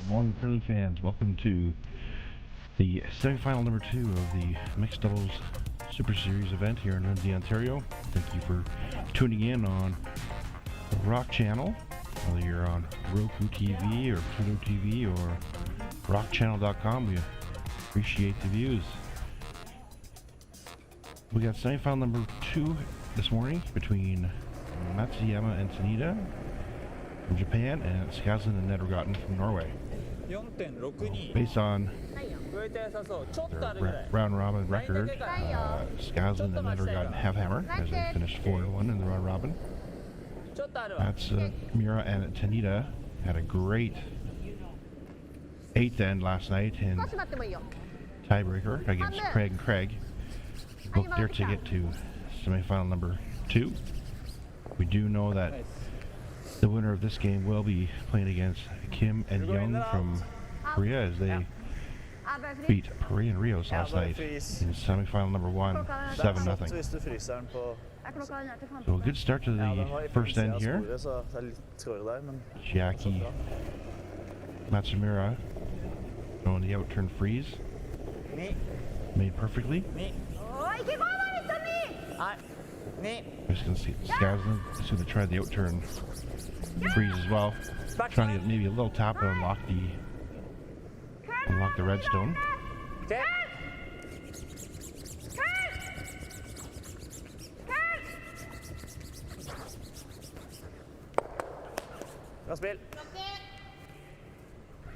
Morning, friendly fans. Welcome to the semi-final number 2 of the Mixed Doubles Super Series event here in Lindsay, Ontario. Thank you for tuning in on the Rock Channel, whether you're on Roku TV or Pluto TV or rockchannel.com. We appreciate the views. We got semi-final number 2 this morning between Matsumura and Tanida from Japan and Skaslien and Nedregotten from Norway. Based on their round robin record, Skaslien and Nedregotten have hammer as they finished 4-1 in the round robin. Matsumura and Tanida had a great 8th end last night in tiebreaker against Craig and Craig. Booked their ticket to semi-final number 2. We do know that the winner of this game will be playing against Kim and Young from Korea as they beat Paris and Rios last night in semi-final number 1, 7-0. So a good start to the first end here. Chiaki, Matsumura throwing the out-turn freeze. Made perfectly. Just gonna see Skaslien is going to try the out-turn freeze as well. Trying to get maybe a little tap and unlock the redstone.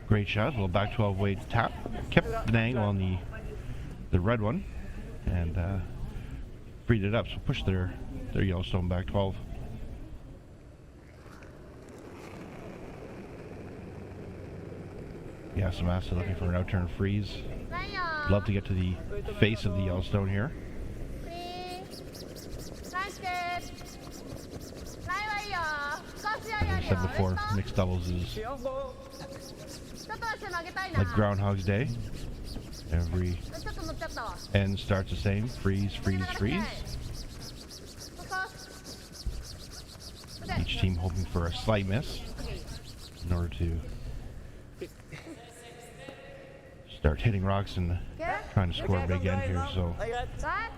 Great shot, a little back 12 way tap. Kept the angle on the red one and freed it up, so pushed their Yellowstone back 12. Yasumasa looking for an out-turn freeze. Love to get to the face of the Yellowstone here. As I said before, mixed doubles is like Groundhog's Day. Every end starts the same. Freeze, freeze, freeze. Each team hoping for a slight miss in order to start hitting rocks and trying to score a big end here. So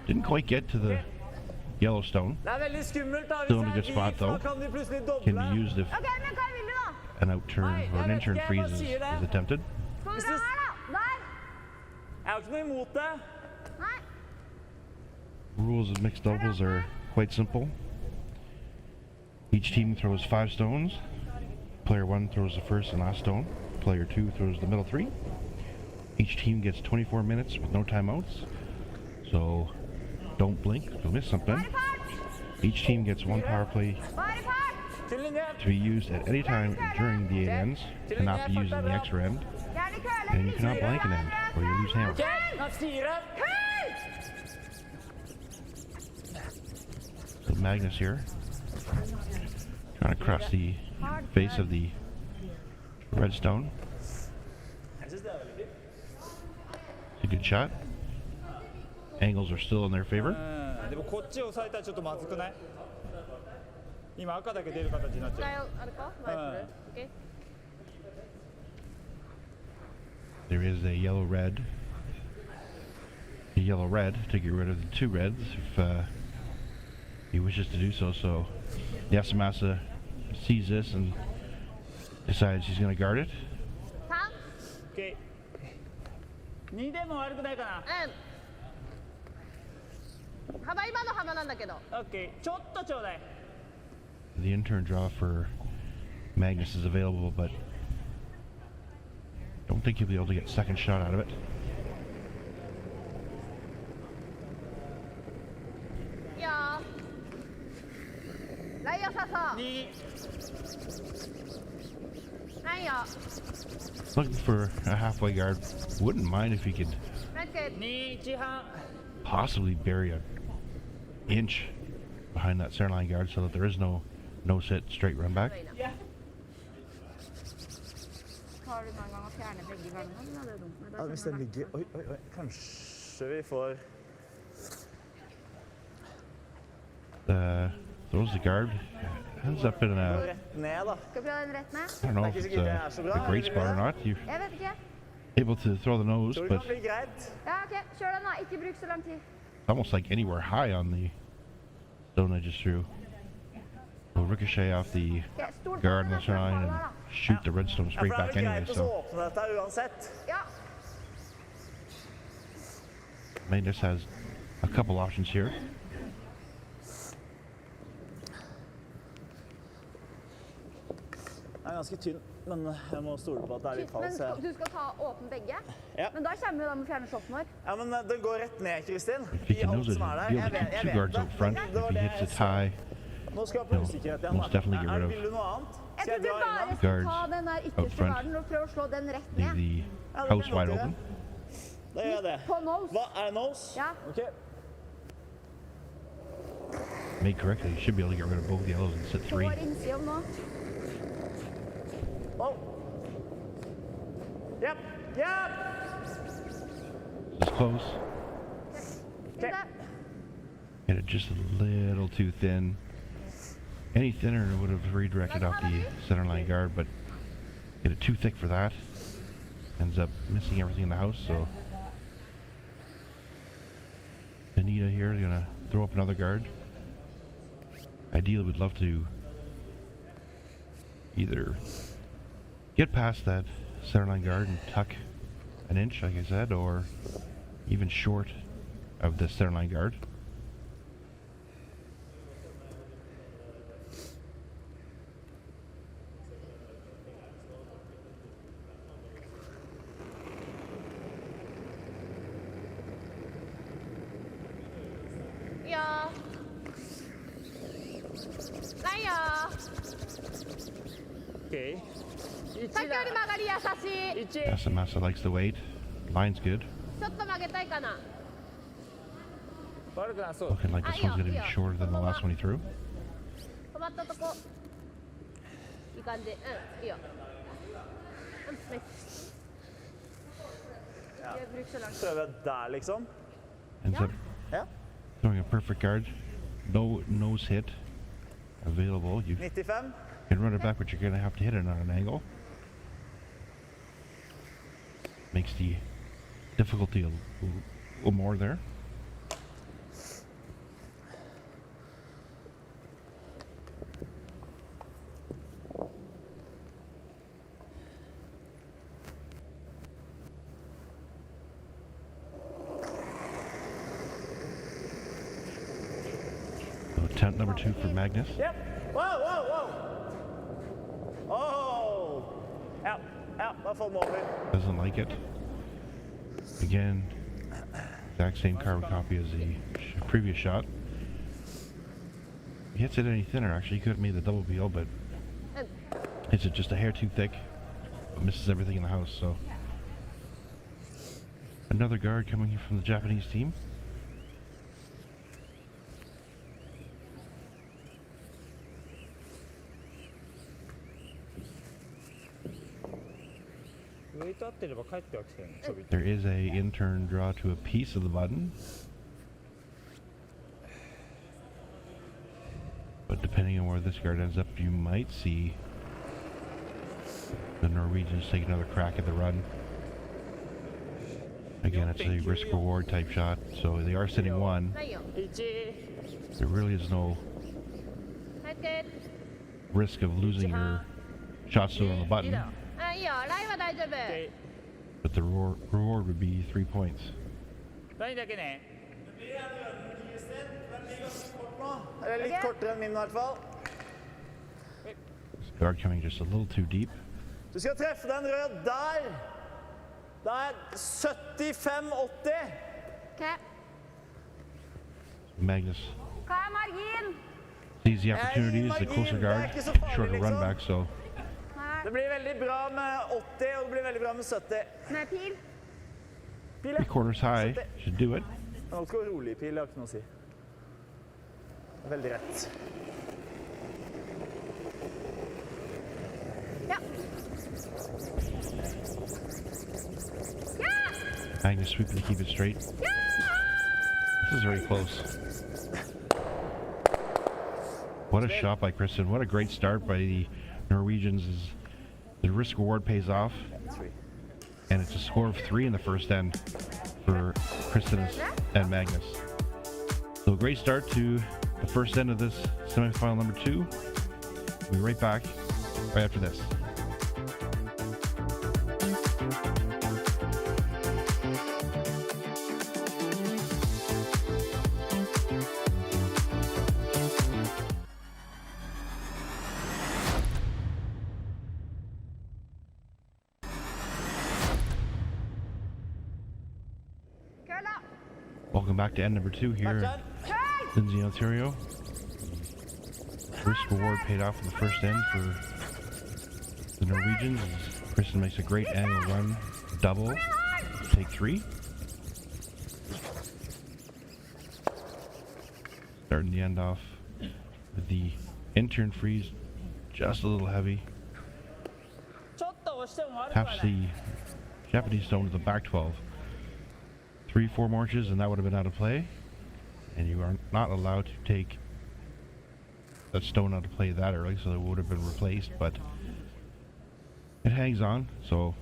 didn't quite get to the Yellowstone. Still in a good spot though. Can be used if an out-turn or an in-turn freeze is attempted. Rules of mixed doubles are quite simple. Each team throws 5 stones. Player 1 throws the first and last stone. Player 2 throws the middle 3. Each team gets 24 minutes with no timeouts. So don't blink, you'll miss something. Each team gets 1 power play to be used at any time during the 8 ends. Cannot be used in the extra end. And you cannot blank an end or you lose hammer. So Magnus here, trying to cross the face of the redstone. It's a good shot. Angles are still in their favor. There is a yellow-red to get rid of the 2 reds if he wishes to do so. So Yasumasa sees this and decides he's going to guard it. The in-turn draw for Magnus is available, but don't think he'll be able to get second shot out of it. Looking for a halfway guard. Wouldn't mind if he could possibly bury an inch behind that center line guard so that there is no sit straight run back. Throws the guard ends up in a, Rett ned, da. Skal vi prøve den rett ned? I don't know if it's a great spot or not. You're Jeg vet ikke. able to throw the nose, Tror det but kan bli greit. Ja, ok. Kjør den da. Ikke bruk så lang tid. almost like anywhere high on the stone I just threw. Will ricochet off the Ok, stol på guard on den, the da, for shrine den and faller, da. shoot the redstone Ja, straight for det back er vel anyway, greit å so åpne dette her uansett. Ja. Magnus has a couple options here. Den er ganske tynn, men jeg må stole på at det er litt Men fals. Ja. du skal ta åpne begge? Ja. Men da kommer vi da med å fjerne shoppen vår. Ja, men den går rett ned, Kristin. If he I can alt nose it, som er he'll der. be able to keep two guards out front. Det If var he det hits jeg it så. high, Nå skal jeg på usikkerhet igjen. most definitely get rid of Vil du noe annet? Jeg Skal trodde jeg du dra bare innom? skulle ta Guards den der out ytterste front. garden og prøve å slå den rett leave ned. the Ja, det house blir wide nok open. Da gjør jeg det. På nose. Hva er nose? Ja. Ok. Made correctly, you should be able to get rid of both yellows and sit To 3. vår innside nå. Oh. Yep. Yep. This is close. Fint det. Get it just a little too thin. Any thinner would have redirected off the centerline guard, but get it too thick for that. Ends up missing everything in the house, so Tanida here is gonna throw up another guard. Ideally, we'd love to either get past that centerline guard and tuck an inch, like I said, or even short of the centerline guard. Ja. Nei, ja. Ok. Takkより曲がり優しい。 Yasumasa likes the weight. Line's good. ちょっと曲げたいかな。悪くなそう。 Looking like this one's going to be shorter than the last one he threw. 止まったとこ。いい感じ。いいよ。ナイス。Jeg bruker så lang tid. Prøver jeg der, liksom? Ends up Ja. throwing a perfect guard. No nose hit available. You 95. can run it back, but you're going to have to hit it on an angle. Makes the difficulty a little more there. So attempt number 2 for Magnus. Yep. Whoa, whoa, whoa. Oh. Ja, ja, da får den over. Doesn't like it. Again, exact same carbon copy as the previous shot. He hits it any thinner, actually. He could have made the double peel, but hits it just a hair too thick. Misses everything in the house, so. Another guard coming here from the Japanese team. There is a in-turn draw to a piece of the button. But depending on where this guard ends up, you might see the Norwegians take another crack at the run. Again, it's a risk-reward type shot, so they are sitting 1. ないよ。 There really is no 入って。 risk of losing your shot still on the button, いいよ。ラインは大丈夫。 but the reward would be 3 points. 何だけね。Eller litt kortere enn min i hvert fall. Guard coming just a little too deep. Du skal treffe den rød der. Det er 75-80. Ok. Magnus Hva er margin? sees the opportunities, the closer guard, shorter run back, so Det blir veldig bra med 80, og det blir veldig bra med 70. Med pil? Pil, 3 quarters high should do it. Nå skal vi rolig pil, jeg har ikke noe å si. Veldig rett. Ja. Ja! Magnus sweeping to keep it straight. Ja! This is very close. What a shot by Kristin. What a great start by the Norwegians. The risk reward pays off. And it's a score of 3 in the first end for Kristin and Magnus. So great start to the first end of this semifinal number 2. We'll be right back right after this. Welcome back to end number 2 here in Lindsay, Ontario. First reward paid off in the first end for the Norwegians. Kristin makes a great angle run, double, take 3. Starting the end off with the intern freeze, just a little heavy. Taps the Japanese stone to the back 12. 3-4 marches and that would have been out of play, and you are not allowed to take that stone out of play that early, so it would have been replaced, but it hangs on. So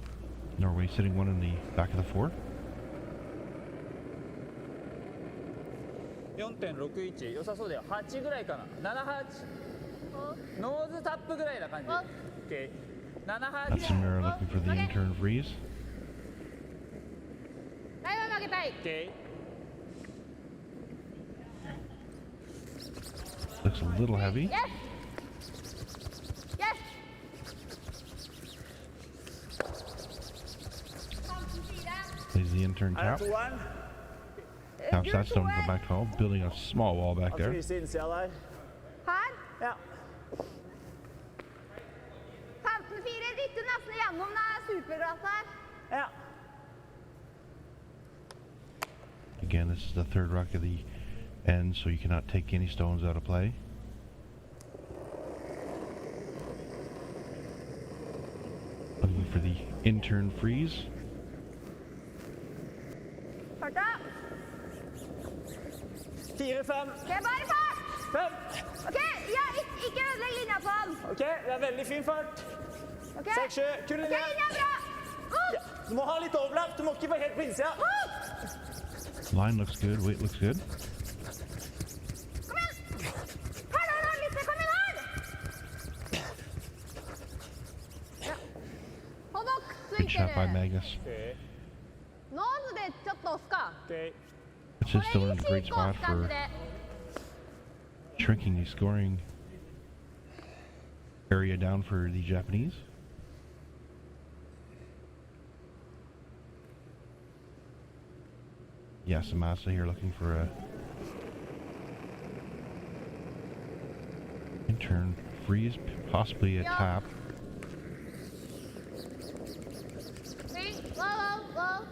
Norway sitting 1 in the back of the 4. 4.61良さそうだよ。8ぐらいかな。78。ノーズタップぐらいな感じ。Okay. 78。 Matsumura looking for the intern freeze. Okay. Looks a little heavy. Yes. Yes. Plays the intern tap. Taps that stone to the back 12, building a small wall back there. Her. Ja. 15-4 dytter nesten gjennom det superglass her. Ja. Again, this is the third rock of the end, so you cannot take any stones out of play. Looking for the intern freeze. Fart da. 4-5. Ok, bare fart. 5. Ok, ja, ikke ødelegg linja på den. Ok, det er veldig fin fart. Ok. 6-7. Kul Ok, linje. linja er bra. Ja. Du må ha litt overlapp. Du må ikke være helt på innsida. Line looks good, weight looks good. Kom igjen. Her, Lise, kom igjen her. Ja. Hold nok, så Good ikke shot by det. Magnus. Okay. Nå er det tatt noska. Okay. It's just still in a great spot for shrinking the scoring area down for the Japanese. Yasumasa here looking for a intern freeze, possibly a tap.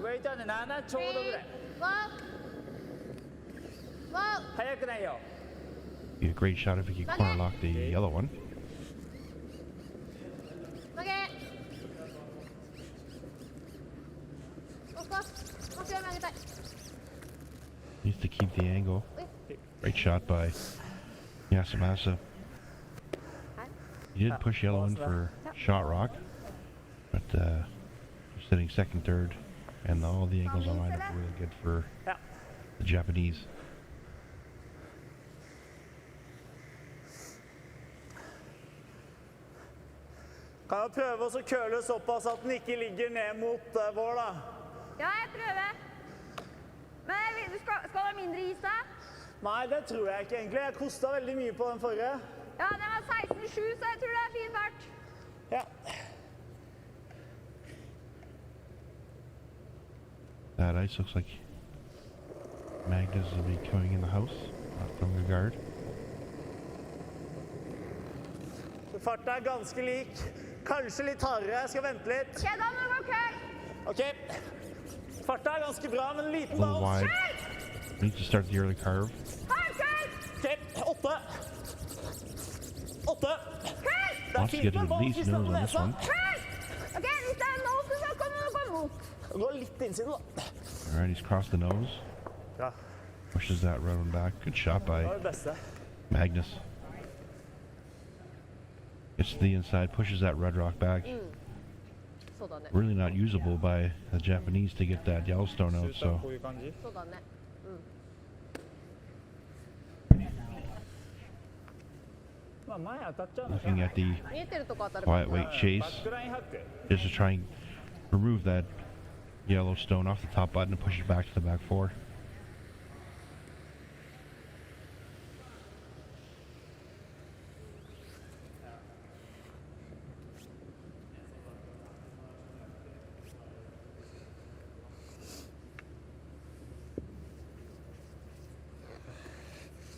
Wait on 7ちょうどぐらい。速くないよ。 Be a great shot if he could corner lock the yellow one. Needs to keep the angle. Great shot by Yasumasa. He did push yellow in for shot rock, but sitting second, third, and all the angles on line are really good for the Japanese. Kan jeg prøve å køle såpass at den ikke ligger ned mot vår, da? Ja, jeg prøver. Men skal det ha mindre is da? Nei, det tror jeg ikke egentlig. Jeg kostet veldig mye på den forrige. Ja, den var 16-7, så jeg tror det er fin fart. Ja. That ice looks like Magnus will be coming in the house from the guard. Farten er ganske lik. Kanskje litt hardere. Jeg skal vente litt. Ok, da må du gå køl. Ok. Farten er ganske bra, men en liten A little bounce. wide. Needs to start the early carve. Ok, 8. 8. Det Wants to fint get med at bounce least hvis den er nose på on this nesa. one. Ok, hvis det er nose, så kommer du gå mot. Gå litt innsiden, da. All right, he's crossed the nose. Ja, Pushes that right one back. Good shot by det var det beste. Magnus. Gets to the inside, pushes that red rock back. そうだね Really not usable by the Japanese to get that Yellowstone out, シューター so こういう感じそうだねまあ前当たっちゃうのか looking at the 見えてるとこ当たるか quiet も weight chase バックラインハック just to try and remove that Yellowstone off the top button and push it back to the back four.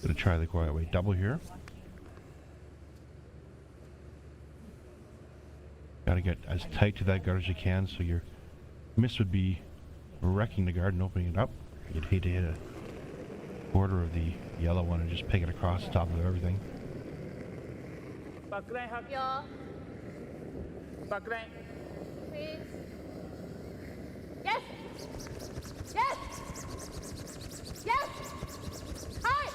Gonna try the quiet weight double here. Gotta get as tight to that guard as you can, so your miss would be wrecking the guard and opening it up. You'd hate to hit a quarter of the yellow one and just pick it across the top of everything. バックラインハッいくよクバックライン Please Yes Yes Yes はい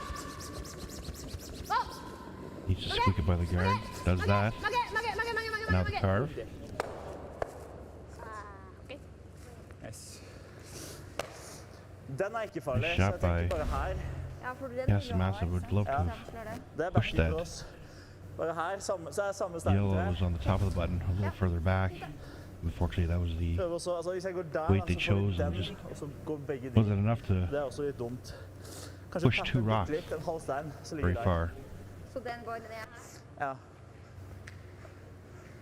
Needs to squeak it by the guard. Does that. 曲げ曲げ曲げ曲げ曲げ Now 曲 the げ carve. あー OK よしden er ikke farlig, Nice så shot jeg tenker by bare her. Ja, for den Yasumasa would love to have Det er pushed backen for that oss. Bare her, så er det samme stein. yellow was on the top of the button, a little further back. Unfortunately, that was the. Prøver også, altså hvis jeg går der, Wait, they så får vi chose and den, just- og så går begge Was de. it enough to Det er også litt dumt. Kanskje push tappe two bitte rocks litt, en halv stein, så ligger very der. far? Så den går ned Ja.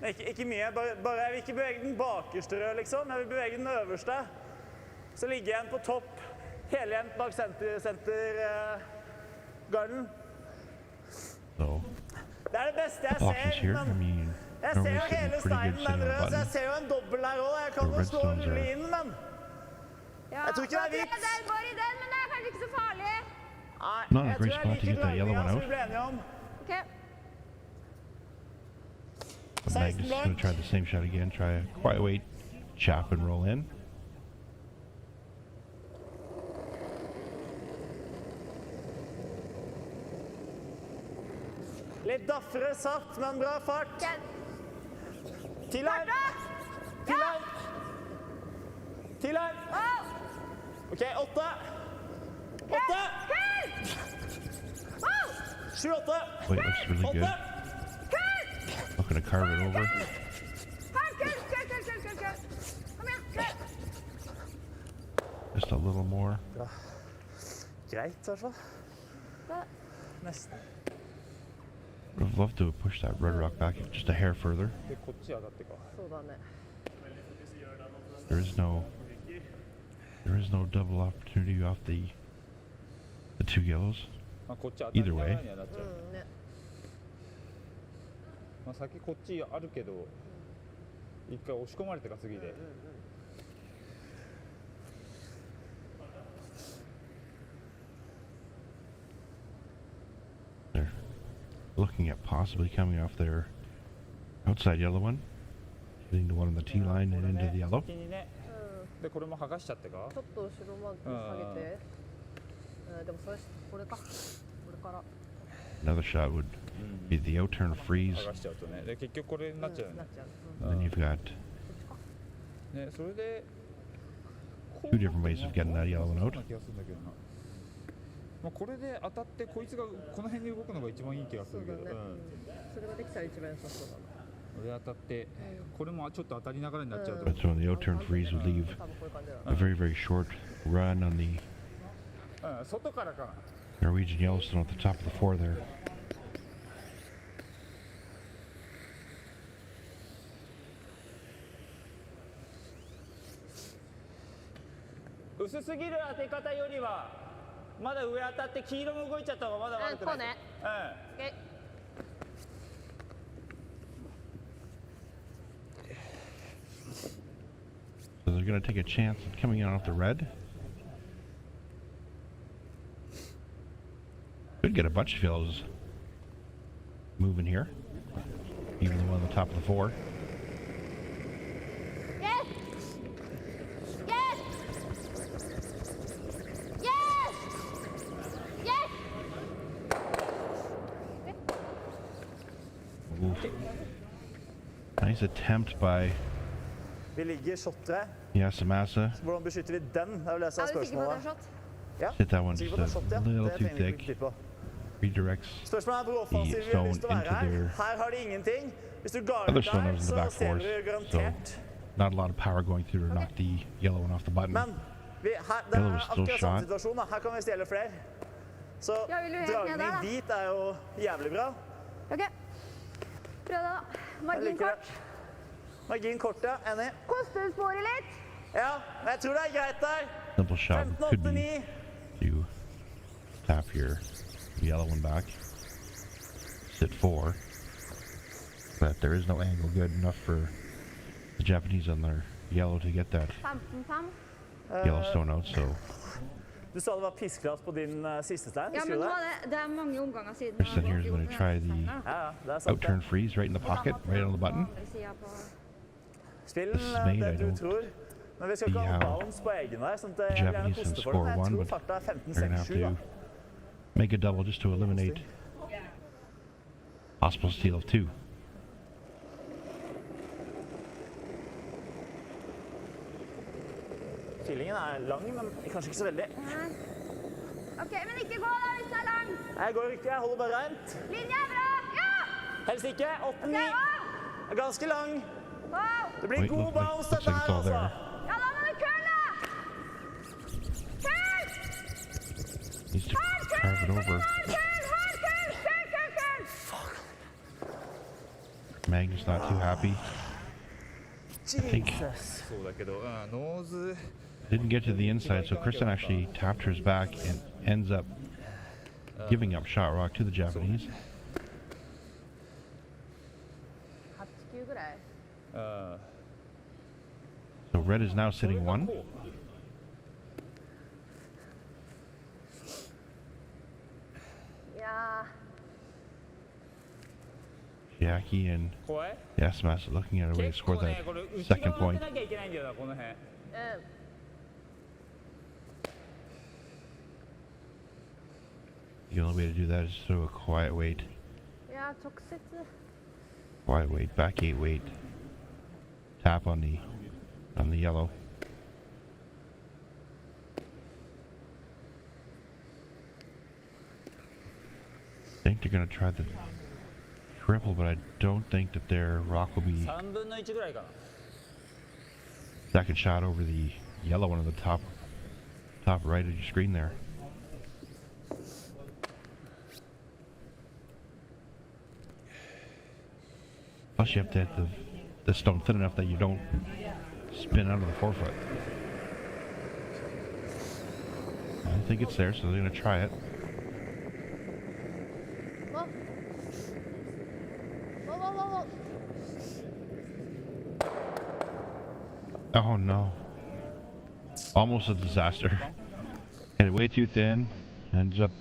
Men ikke mye, bare jeg vil ikke bevege den bakerste rød, liksom. Jeg vil bevege den øverste. Så ligger jeg på topp, helhjent bak sentergarden. So Det er det beste jeg options ser, here. I men mean, jeg ser jo Norway's hele getting pretty steinen good den sitting on the røde, så jeg button. ser jo en dobbel her også. Jeg kan The jo red stå stones rulle are- inn, men Ja, Jeg tror ikke det er vits. Den går i den, men det er kanskje ikke så farlig nei, Not a jeg great tror jeg spot to liker get that yellow drivingen one som out. vi ble enige om. Ok Magnus is going to try the same shot again. Try a quiet weight, chop and roll in. Litt daffere satt, men bra fart. Kjent Til her. Til her. Til her. Wow Ok, 8. 8. Wow 7, 8. Weight looks really 8. good. Not going to carve it over. Kult Kom igjen, kult Just a little more. Greit, i hvert fall. Nesten. Would have loved to have pushed that red rock back just a hair further. で、こっち上がってか。そうだね There is no double opportunity off the two yellows. まあ、こっち当たり Either なが way. らにはなっちゃう。うんねまあ、先こっちあるけど、一回押し込まれてか次で。 They're looking at possibly coming off their outside yellow one, hitting the one on the T line and into the yellow. 先にね。で、これも剥がしちゃってか。ちょっと後ろまで下げてでもそれこれかこれから Another shot would be the out turn freeze. 剥がしちゃうとね。で、結局これになっちゃうよねなっ。ちゃう And then you've got ね、それで。 two different ways of getting that yellow one そう out. な気がするんだけどな。まあ、これで当たってこいつがこの辺で動くのが一番いい気がするけど。そうだねそれができたら一番良さそうだな俺当たって、これもちょっと当たりながらになっちゃうと。 That's when the out turn freeze would leave 多分こういう感じだ a very, very short run on the うん、外からかな。 Norwegian Yellowstone at the top of the four there. 薄すぎる当て方よりはまだ上当たって黄色も動いちゃった方がまだ悪くない。こうねうん。 OK So they're going to take a chance at coming in off the red. Could get a bunch of yellows moving here. Even the one on the top of the four. Yes Yes Yes Yes Oof. Nice attempt by Vi ligger shot 3. Yasumasa. Hvordan beskytter vi den? Det er vel det som er Er du sikker på at det er spørsmålet. shot? Ja, Hit that one sikker just på at det er a shot, ja. little Det too trenger vi ikke thick. bli på. Redirects Spørsmålet er hvor offensiv vi har lyst til å være her. Her har de ingenting. Hvis du other guarder stone der, nose in the så back ser force, du so garantert. not a lot of power going through to knock the yellow one off the button. Men det Yellow er is still akkurat samme shot. situasjon. Da. Her kan vi stjele flere. Så Ja, vil du helt ned der, dragning da? dit er jo jævlig bra. Ok. Prøv det, da. Jeg Margin liker kort. det. Margin kort, ja. Enig. Koste sporet litt. Ja, men jeg tror det er greit der. Simple shot could be 15-8-9. to tap your yellow one back. Sit 4. But there is no angle good enough for the Japanese on their yellow to get that 15-5. yellow stone out, so Du sa det var pisklass på din siste stein, Ja, husker men du nå det? er det er mange omganger siden. Kristin here is going to try the Ja, det er sant out-turn det. freeze right in the pocket, right on the button. Spill This is made, det I du don't tror. Men vi skal ikke see ha how bounce på egen der, sånn at The jeg vil gjerne Japanese can koste for den. score Jeg one, tror but farta er they're going to have 15-6-7 da. to make a double just to eliminate possible steal of 2. Fillingen er lang, men kanskje ikke så veldig. Ok, men ikke gå da hvis den er lang. Jeg går riktig, jeg holder bare rent. Linje er bra. Ja! Helst ikke. 8-9. Ok, Er ganske lang. wow. Det blir Wait, god look like- bounce looks dette like it's her, all there. altså. Ja, da må du curle. Curl! Needs to carve it over. Curl! Magnus not too happy. I think Jesus. didn't get to the inside, so Kristin actually tapped hers back and ends up giving up shot rock to the Japanese. 8-9ぐらい。 So red is now sitting 1. Ja. Chiaki and 怖い Yasumasa looking at a way to 結 score 構ね、 that これ内 second 側当て point. なきゃいけないんだよな、この辺。うん。 The only way to do that is through a quiet weight. いや、直接。 Quiet weight, back 8 weight. Tap on the yellow. I think they're gonna try the triple, but I don't think that their rock will be 3分の1ぐらいかな。 second shot over the yellow one on the top right of your screen there. Plus you have to hit the stone thin enough that you don't spin out of the forefoot. I think it's there, so they're gonna try it. Whoa. Whoa, whoa, whoa, whoa. Oh no. Almost a disaster. Hit it way too thin. Ends up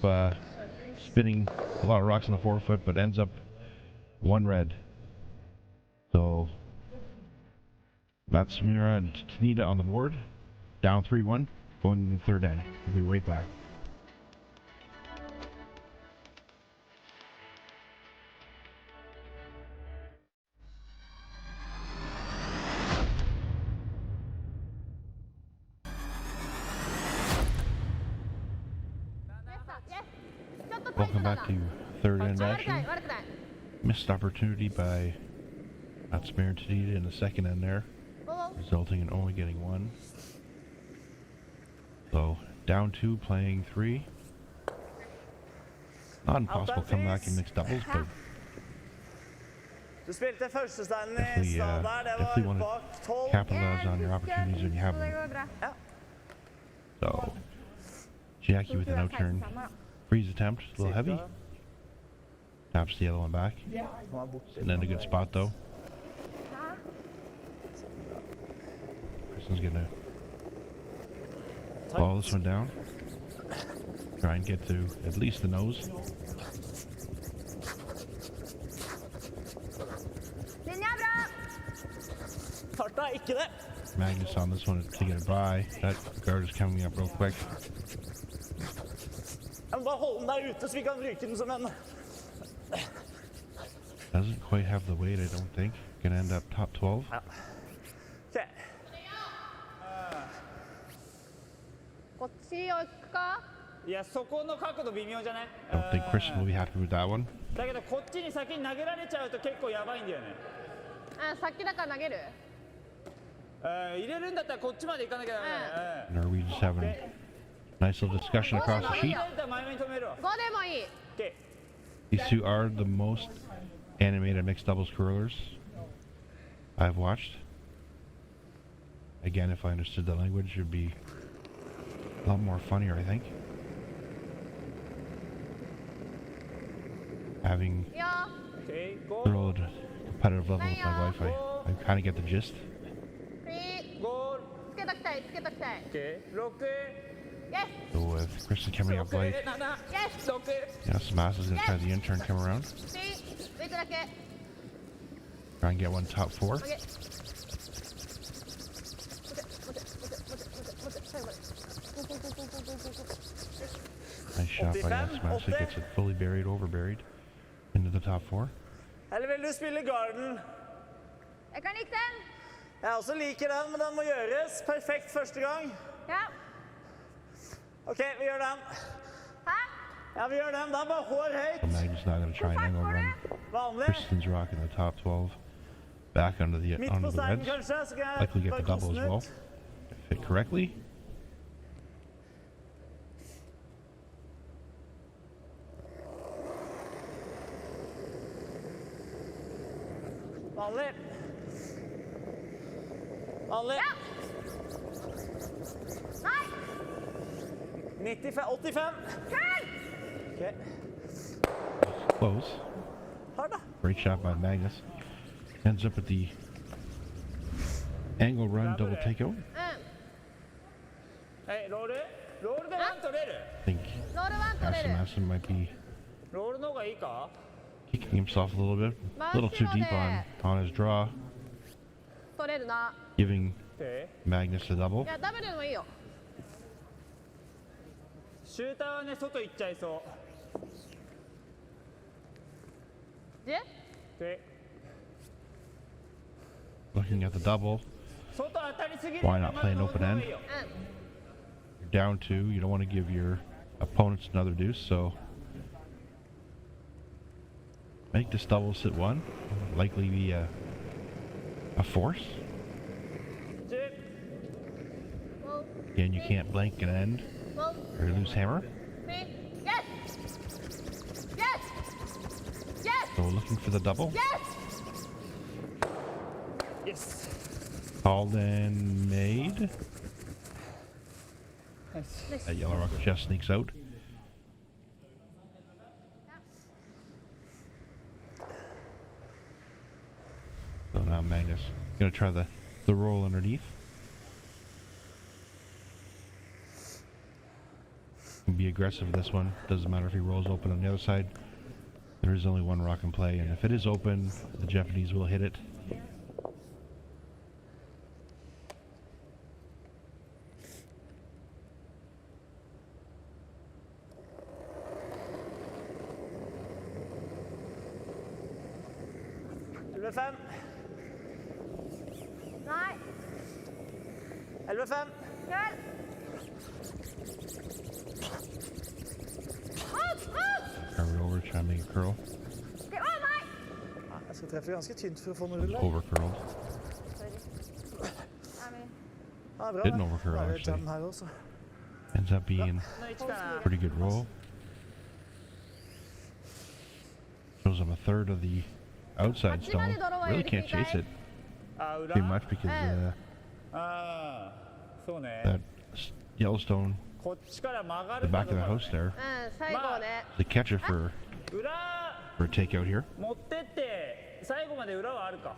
spinning a lot of rocks on the forefoot, but ends up 1 red. So Matsumura and Tanida on the board. Down 3-1. Going in the third end. We'll be right back. Welcome back to third end action. Missed opportunity by Matsumura and Tanida in the second end there, resulting in only getting 1. So down 2, playing 3. Not impossible to come back in mixed doubles, but Du spilte første steinen i definitely, stad der, det definitely var want bak to 12. capitalize on your opportunities when you have them. Ja. So Chiaki with an out turn. Freeze attempt, a little heavy. Taps the yellow one back. And then a good spot though. Kristin's gonna follow this one down. Try and get to at least the nose. Linje er bra. Farta er ikke det. Magnus on this one to get it by. That guard is coming up real quick. Jeg må bare holde den der ute, så vi kan ryke den som en Doesn't quite have the weight, I don't think. Gonna end up top 12. あ OK こっちを行くか。いやそこの角度微妙じゃない Don't think Kristin will be happy with that one. だけどこっちに先に投げられちゃうと結構やばいんだよねさっきだから投げる。入れるんだったらこっちまで行かなきゃダメだね Norwegians having a nice little discussion across the sheet. 前目に止めるわ5でもいい。 OK These two are the most animated mixed doubles curlers I've watched. Again, if I understood the language, it would be a lot more funnier, I think. Having いいよ。 OK ゴー curled competitive level with my wife, I kind of get the gist. フリー。ゴールつけときたい、つけときたい。 OK 6 Yes. So with Kristin coming up late, 7 Yes. 6 Yasumasa is going to try the in-turn come around. フリー。ウェイトだけ。 Try and get one top 4. オッケー。持て、最後まで。 Nice shot by Yasumasa. Gets it fully buried, over buried into the top 4. Eller vil du spille garden? Jeg kan like den. Jeg også liker den, men den må gjøres. Perfekt første gang. Ja. OK, vi gjør den. Hæ? Ja, vi gjør den. Det er bare hår So høyt. Magnus not going to try an angle run. Vanlig. Kristin's rocking the top 12. Back onto the Midt på reds. steinen kanskje, så kan jeg Likely get bare the double kaste as den well. ut. Fit correctly. Vanlig. Vanlig. Ja. Nei. 95, 85. Kul. OK. Close. Her da. Great shot by Magnus. Ends up at the angle run double takeout. はい、ロールロールでワン取れる I think ロールワン取れる。 Yasumasa might be ロールの方がいいか kicking himself a little bit. A little too deep on his draw, 取れるな。 giving OK Magnus a double. いや、ダブルでもいいよ。シューターはね、外行っちゃいそで、うで Looking at the double. 外当たりすぎる Why not play an open end? う You're down 2. You don't want to give your opponents another deuce, so make this double sit 1. Likely be a force. 10 ん。もう、 Again, you can't blank an end もう、 or loose hammer. フリー。Yes. Yes. Yes. So looking for the double. Yes. Yes Called and made. Nice. That yellow rock just sneaks out. So now Magnus gonna try the roll underneath. Can be aggressive this one. Doesn't matter if he rolls open on the other side. There is only one rock in play, and if it is open, the Japanese will hit it. Elve fem. ない。 11 5. Kul. Carry over, try to make a curl. Det var meg. Ja, jeg skal treffe ganske tynt for å få noe rull der. Over curled. Ja, bra. Didn't overcurl, Da er det actually. jam her også. Ends up being Nå ikke kan jeg. pretty good roll. Shows him a third of the outside stone. Really can't chase it あ、 too 裏 much because ああ、そうね。 that Yellowstone, こっちから曲が the る back か of ど the うか house there, 最後ね。 the catcher for 裏 a takeout here. 持ってって最後まで裏はあるか。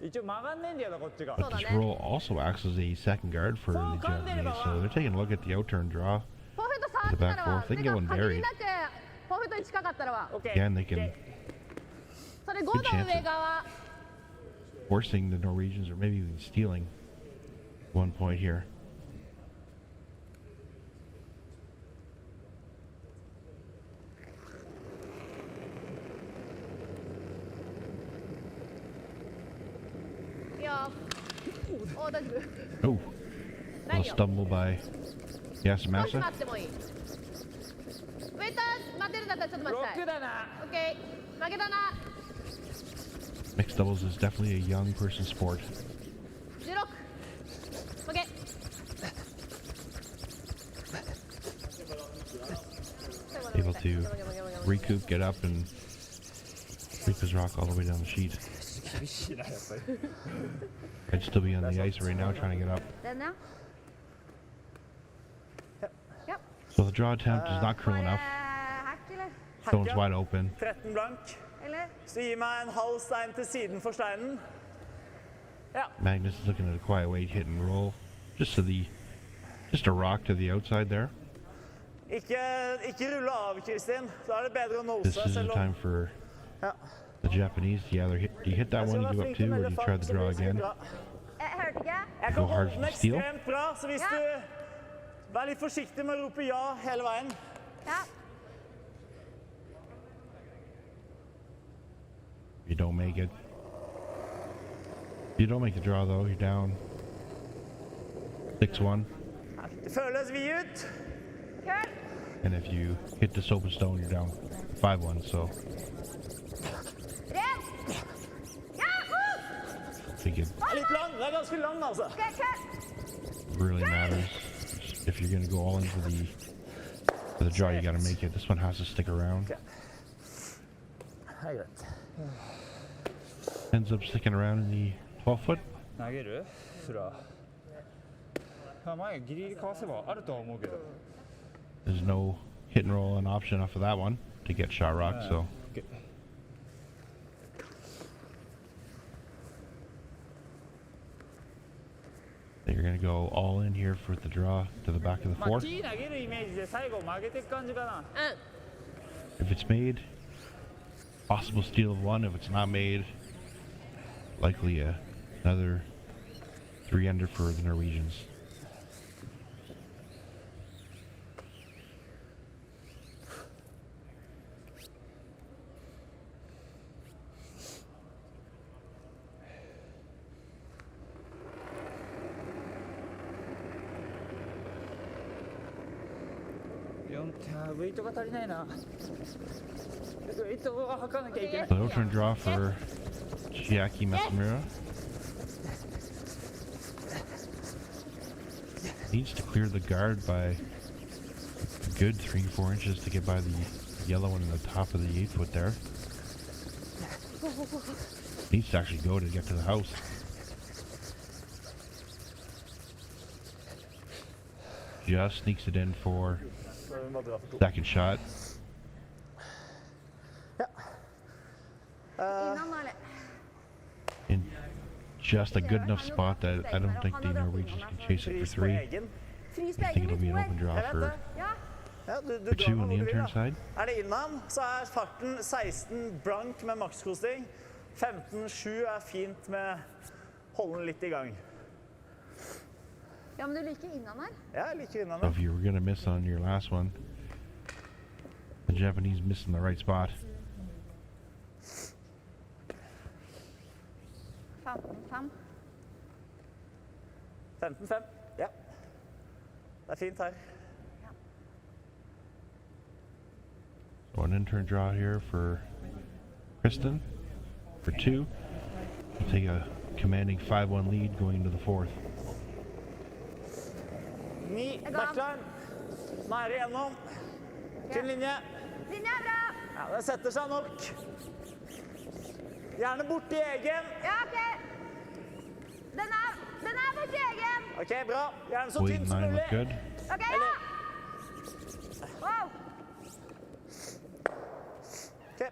一応曲がんねえんだよな、こっちが。 But this roll also acts as a second guard for the Japanese, so they're taking a look at the outturn draw. ポフェット触ってたらわ。 They can get one 限 buried. りなくポフェットに近かったらわ。 OK Again, they can それ5の上側。 forcing the Norwegians or maybe even stealing 1 point here. お大丈夫 Oh, a little stumble by 少し Yasumasa. 待ってもいいウェイター待てるんだったらちょっと待ちたい6だな。オッケー負けたな Mixed doubles is definitely a young person sport. 16負け Able to recoup, get up, and sweep his rock all the way down the sheet. 厳しいなやっぱり。 I'd still be on the ice right now trying to get up. Then now Yep So the draw attempt is not curl enough. Hack eller? Stone's wide open. 13 blank. Eller? Så gi meg en halv stein til siden for steinen. Ja. Magnus is looking at a quiet way, hit and roll. Just a rock to the outside there. Ikke rulle av, Kristin. Da er det bedre å This nose, is the selv om... time for Ja. the Japanese to either hit, do you hit that one, you give up two, or do you try the draw again? Jeg hørte ikke. Jeg Go kan hard holde for den the steal. ekstremt bra, så hvis Ja. du... Vær litt forsiktig med å rope ja hele veien. Ja. You don't make it. You don't make the draw though, you're down 6-1. Det føles vi ut. Kul. And if you hit this open stone, you're down 5-1, so Ren. Ja, I think it Litt lang, det er ganske lang altså. Ok, kul. really matters. If you're gonna go all in for the draw, you gotta make it. This one has to stick around. Det er greit. Ends up sticking around in the 12 foot. 投げるフラ前ギリギリかわせばあるとは思うけど There's no hit and roll an option off of that one to get shot rock, so OK you're gonna go all in here for the draw to the back of the まあ fourth. T 投げるイメージで最後曲げていく感じかな If it's made, possible steal of one. If it's not made, likely another 3 under for the Norwegians.ウェイトが足りないなウェイトを測らなきゃいけない So no turn draw for Chiaki Matsumura. Needs to clear the guard by a good 3-4 inches to get by the yellow one in the top of the 8 foot there. Needs to actually go to get to the house. Just sneaks it in for second shot. Innan eller? In just a good enough spot that I don't think the Norwegians can chase it for Pris på 3. egen. Fris I think it'll be an open draw Jeg vet for, det. Ja. Ja, du for drar 2 med on the hvor du vil, intern da. side. Er det innan, så er farten 16 blank med makskosting. 15-7 er fint med holde den litt i gang. Ja, men du liker innan her. Ja, jeg liker innan. So if you were gonna miss on your last one, the Japanese missing the right spot. 15-5. 15-5. Ja. Det er fint her. So an intern draw here for Kristin for 2. We'll take a commanding 5-1 lead going into the fourth. 9 backline. Nære igjennom. Til linje. Linja er bra. Ja, det setter seg nok. Gjerne bort i egen. Ja, ok. Den er borti egen. Ok, bra. Gjerne så Weight tynt som 9 mulig. look good. Ok, ja. Wow. Ok.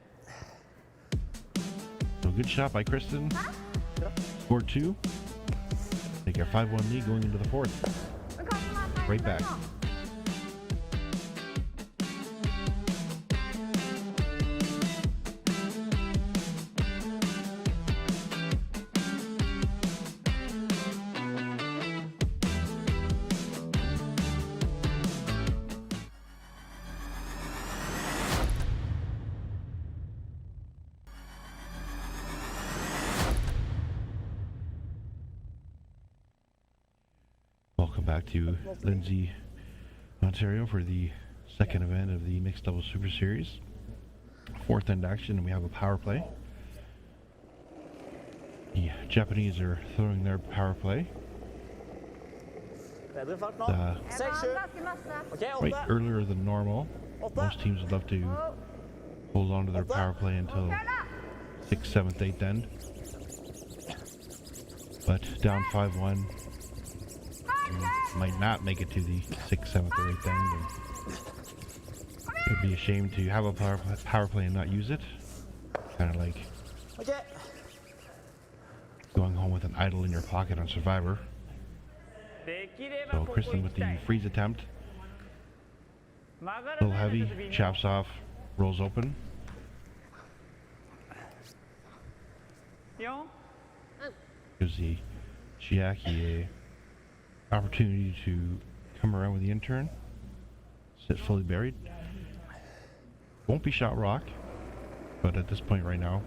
So good shot by Kristin. Score 2. Take a 5-1 lead going into the fourth. Men kanskje den er feil Right back. nå. back to Lindsay, Ontario for the second event of the Mixed Doubles Super Series. Fourth end action, and we have a power play. The Japanese are throwing their power play. Bedre fart nå. 6-7. Ganske masse. Ok, Right 8. earlier than normal. Most teams would love to hold on to their power play until 6th, 7th, 8th end. But down 5-1, might not make it to the 6th, 7th, or 8th end. And it'd be a shame to have a power play and not use it. Kind of like Ok. going home with an idol in your pocket on Survivor. できれば So ここ Kristin 行 with きた the い freeze attempt. 曲が A ら little ないの heavy, ちょっと微妙 chops off, rolls open. 4 Gives the Chiaki a opportunity to come around with the intern. Sit fully buried. Won't be shot rock, but at this point right now,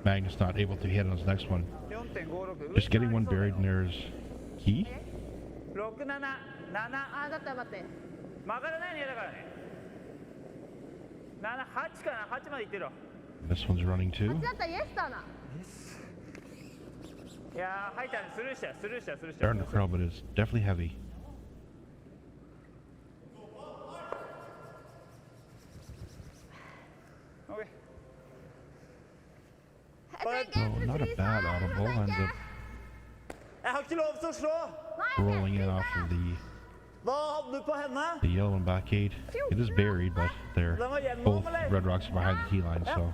Magnus not able to hit on his next one. 4.56 Just getting one buried and there's key. 677あ、だったら待って。曲がらないの嫌だからね78かな8までいってるわ This one's running あ too. っちだったらイエスだな。いやー入ったねスルーしたよスルーしたよスルーした Starting to curl, but it's definitely heavy. OK Oh, not a bad audible. Ends up Jeg har ikke lov til å slå. rolling in off of Hva hadde du på henne? the yellow and black eight. It is buried, but they're both red rocks are behind the T line, so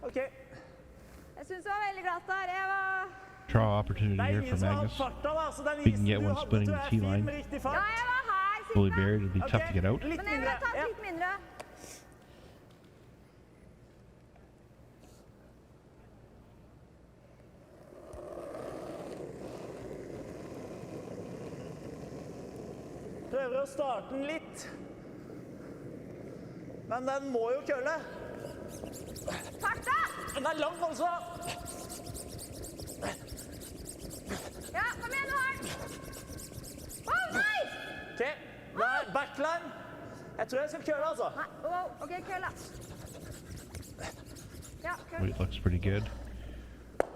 Ok. Jeg syns det var veldig glatt der. Jeg var draw opportunity Det er here ingen for som har Magnus. farta, da, så den We can isen get du one hadde, splitting tror the jeg er T-line. fin med riktig Ja, fart. jeg var her, Fully Signa. buried, it'll be tough to get out. Litt Men jeg ville mindre. tatt Ja. litt mindre. Prøver å starte den litt. Men den må jo kølle. Farta! Den er lang, altså. Ja, kom igjen, du har den. Wow, nice! Ok, det er backline. Jeg tror jeg skal kølle, altså. Nei, wow, ok, kølla. Ja, køll. Weight looks pretty good.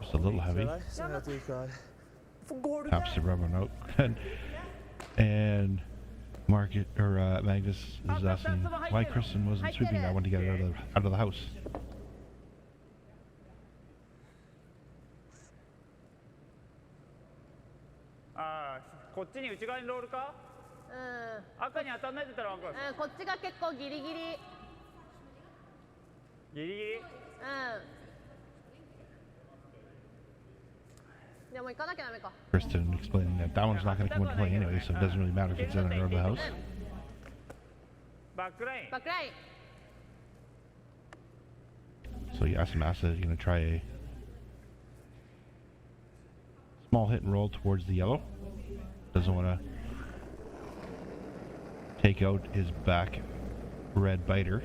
Just a little heavy. Sånn at du ikke har... Hvorfor går du Taps the rubber out. And Magnus is asking why Kristin wasn't sweeping that one to get it out of the house.こっちに内側にロールか赤に当たんないでたら分かるこっちが結構ギリギリ。ギリギリでも行かなきゃダメか。 Kristin explaining that that one's not going to come into play anyway, so it doesn't really matter if it's in or out of the house. バックラインバックライン。 So Yasumasa is going to try a small hit and roll towards the yellow. Doesn't want to take out his back red biter.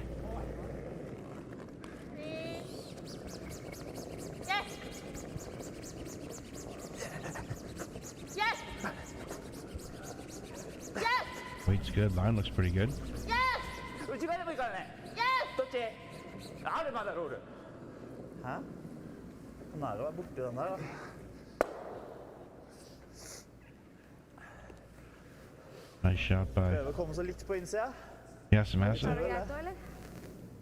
Yes! Yes! Yes! Weight's good. Line looks pretty good. Yes! 内側でもいいからね Yes! どっちあるまだロール Hæ? Den er jo borti den der, da. Nice shot by Prøver å komme så litt på innsida. Yasumasa. Er det greit da, eller?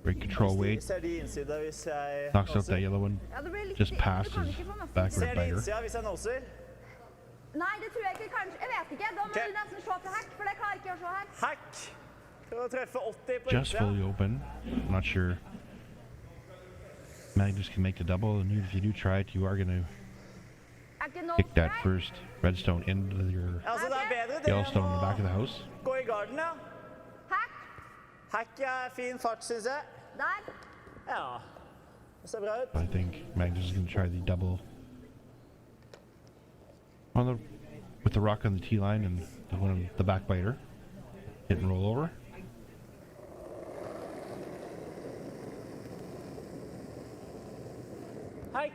Great control weight. Ser de innsida hvis jeg Knocks out that yellow one. Ja, det ble litt... Just past du kan his ikke få masse. back Ser red de biter. innsida hvis jeg noser? Nei, det tror jeg ikke. Kanskje. Jeg vet ikke. Da må Ok. du nesten slå til hack, for det klarer ikke jeg å slå her. Hack! Prøver å treffe 80 på Just innsida. fully open. I'm not sure Magnus can make the double, and even if you do try it, you are going to Er ikke no kick that strike? first redstone into your Altså, det er bedre det Yellowstone in the back of enn the house. å gå i garden, ja. Hack! Hack er fin fart, synes jeg. Der. Ja. Det ser bra ut. I think Magnus is going to try the double on the with the rock on the T line and the one on the back biter. Hit and roll over. Hack!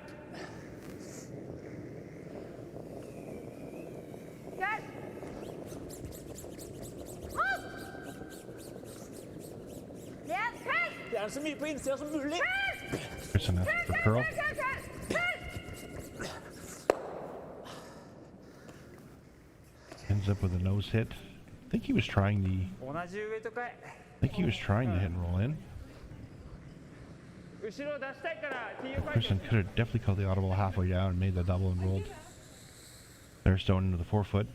Kjør! den så mye på innsida som mulig. Kristin after for curl. Ends up with a nose hit. I think he was trying the hit and roll in. Kristin could have definitely called the audible halfway down and made the double and rolled their stone into the forefoot.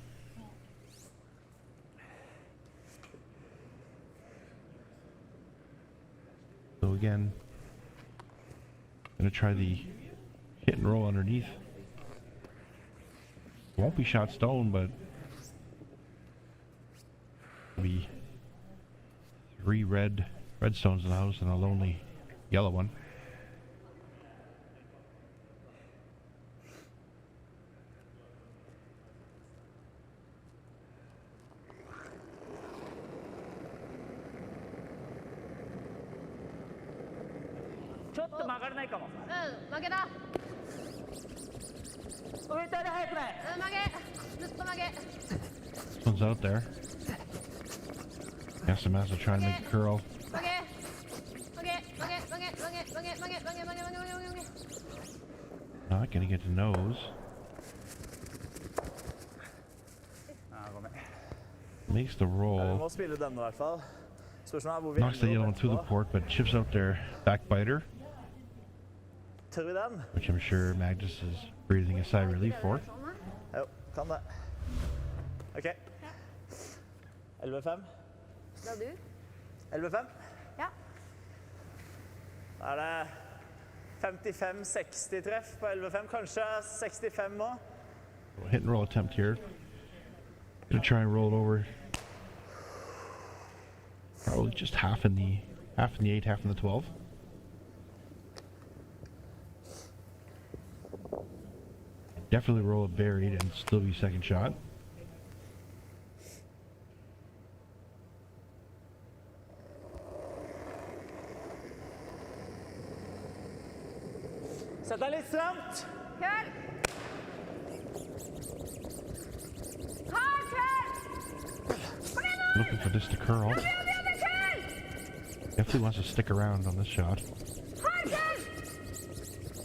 So again, gonna try the hit and roll underneath. Won't be shot stone, but be 3 red stones in the house and a lonely yellow one. This one's out there. Yasumasa trying to make a curl. Not gonna get the nose. Makes the roll. Knocks the yellow one through the port, but chips out their backbiter, which I'm sure Magnus is breathing a sigh of relief for. Jo, kan det. Ok. 11-5. Da du? 11-5. Ja. Da er det 55-60 treff på 11-5, kanskje 65 også. Hit and roll attempt here. Gonna try and roll it over. Probably just half in the 8, half in the 12. Definitely roll it buried and still be second shot. Sett deg litt stramt. Kjør! Looking for this to curl. Definitely wants to stick around on this shot.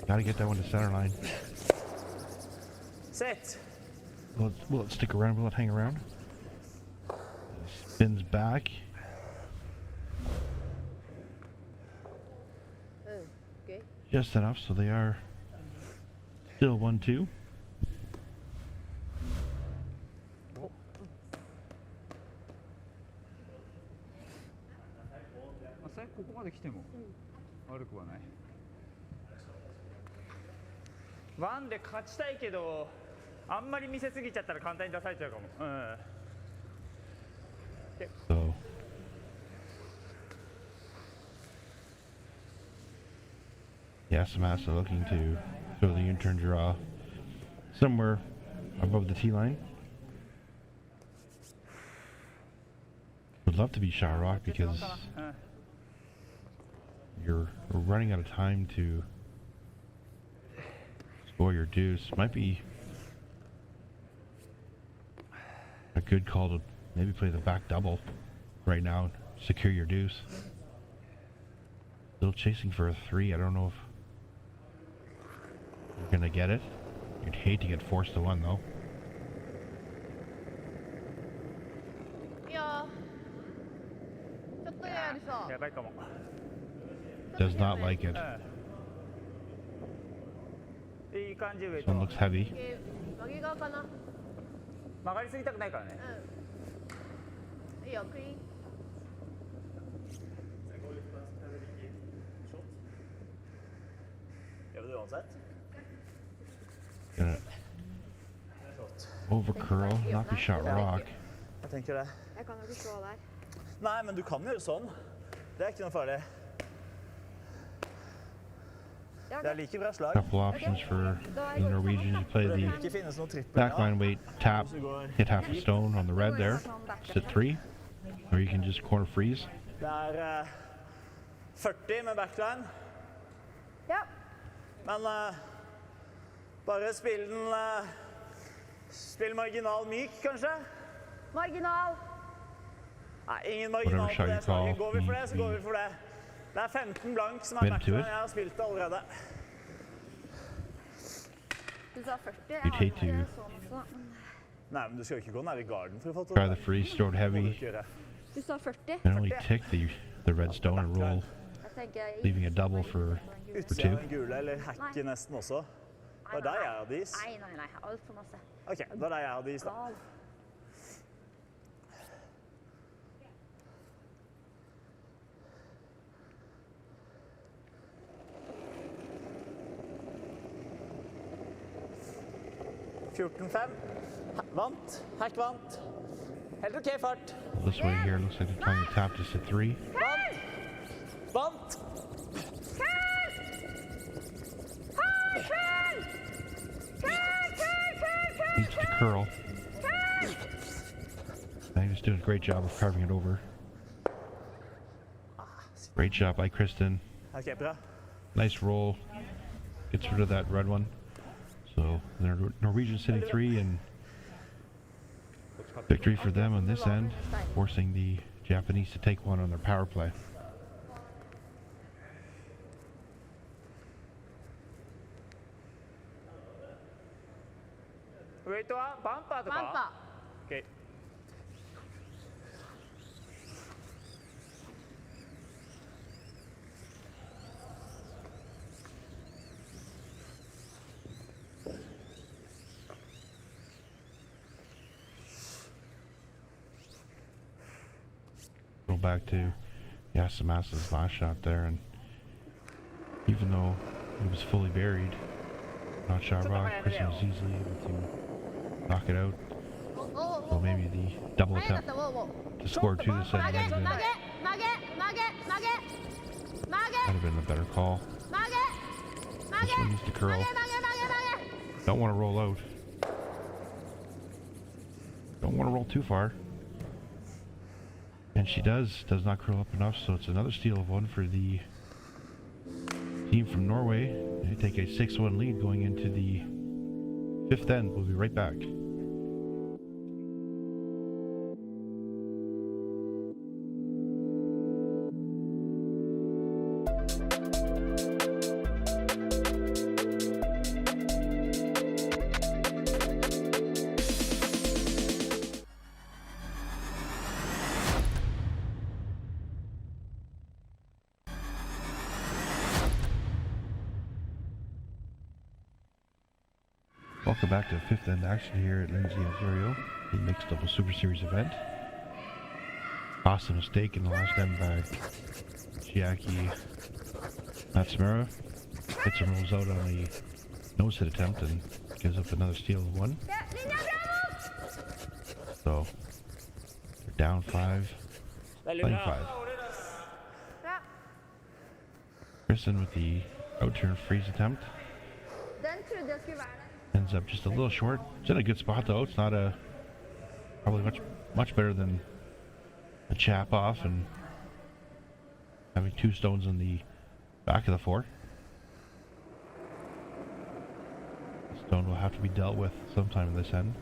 Gotta get that one to center line. Sit. Will it stick around? Will it hang around? Spins back. Okay. Just enough, so they are still 1-2. One で勝ちたいけど、あんまり見せすぎちゃったら簡単に出されちゃうかも。So Yasumasa looking to throw the U-turn draw somewhere above the tee line. Would love to be shot rock because you're running out of time to score your deuce. Might be a good call to maybe play the back double right now, secure your deuce. Still chasing for a 3. I don't know if you're gonna get it. You'd hate to get forced to 1 though. Ja. ちょっとやりそう。やばいかも。 Does not like it. いい感じ上 This one looks heavy. 右側かな。曲がりすぎたくないからね。いいよ、クリーン。Gonna over curl, not be shot rock. Jeg tenker det. Jeg kan jo ikke stå der. Nei, men du kan gjøre sånn. Det er ikke noe farlig. Det er like bra slag. Couple options for the Norwegians. You play Det vil the ikke finnes noen trippel. backline weight, tap, hit half a stone on the red there, sit 3, or you can just corner freeze. Det er 40 med backline. Ja. Men bare spill den spill marginal myk, kanskje? Marginal. Nei, ingen marginal på det slaget. Går vi for det, så går vi for det. Det er 15 blank som er Mid to backman. it. Jeg har spilt det allerede. Du sa 40. Jeg You'd har hate ikke to sånn også. Nei, men du skal jo ikke gå ned i garden for å få til try det. the freeze, throw it Det må du heavy, ikke gjøre. Du sa 40. and only tick the red stone and roll, Jeg tenker jeg leaving a double for Utsida av two. den gule, eller hacken nesten også. Det er der jeg har dis. Nei. Alt for masse. Ok, det er der jeg har dis da. Gal. Vant. Hack vant. Helt ok fart. This way here looks like they're trying to tap this at 3. Vant. Needs to curl. Magnus doing a great job of carving it over. Great job by Kristin. Ok, bra. Nice roll. Gets rid of that red one. So the Norwegian sitting 3 and victory for them on this end, forcing the Japanese to take one on their power play. Wait, バンパーとか。バンパ OK。Go back to Yasumasa's last shot there, and even though he was fully buried, not shot rock, Kristin was easily able to knock it out. So maybe the double ー。早かっ attempt た。ウォーウォー。 to score 2 this end 曲げ might 曲げ have 曲げ曲げ曲げ been a better call. 曲げ曲 This げ one needs to 曲 curl. げ曲げ曲げ Don't want to roll out. Don't want to roll too far. And she does not curl up enough, so it's another steal of 1 for the team from Norway. They take a 6-1 lead going into the 5th end. We'll be right back. Welcome back to 5th end action here at Lindsay, Ontario, the mixed double Super Series event. Awesome mistake in the last end by Chiaki Matsumura. Hits and rolls out on the nose hit attempt and gives up another steal of 1. So, they're down 5, playing 5. Ja. Kristin with the out-turn freeze attempt. Den trodde jeg skulle være der. Ends up just a little short. It's in a good spot though. It's not probably much better than a chap off and having 2 stones in the back of the 4. The stone will have to be dealt with sometime in this end.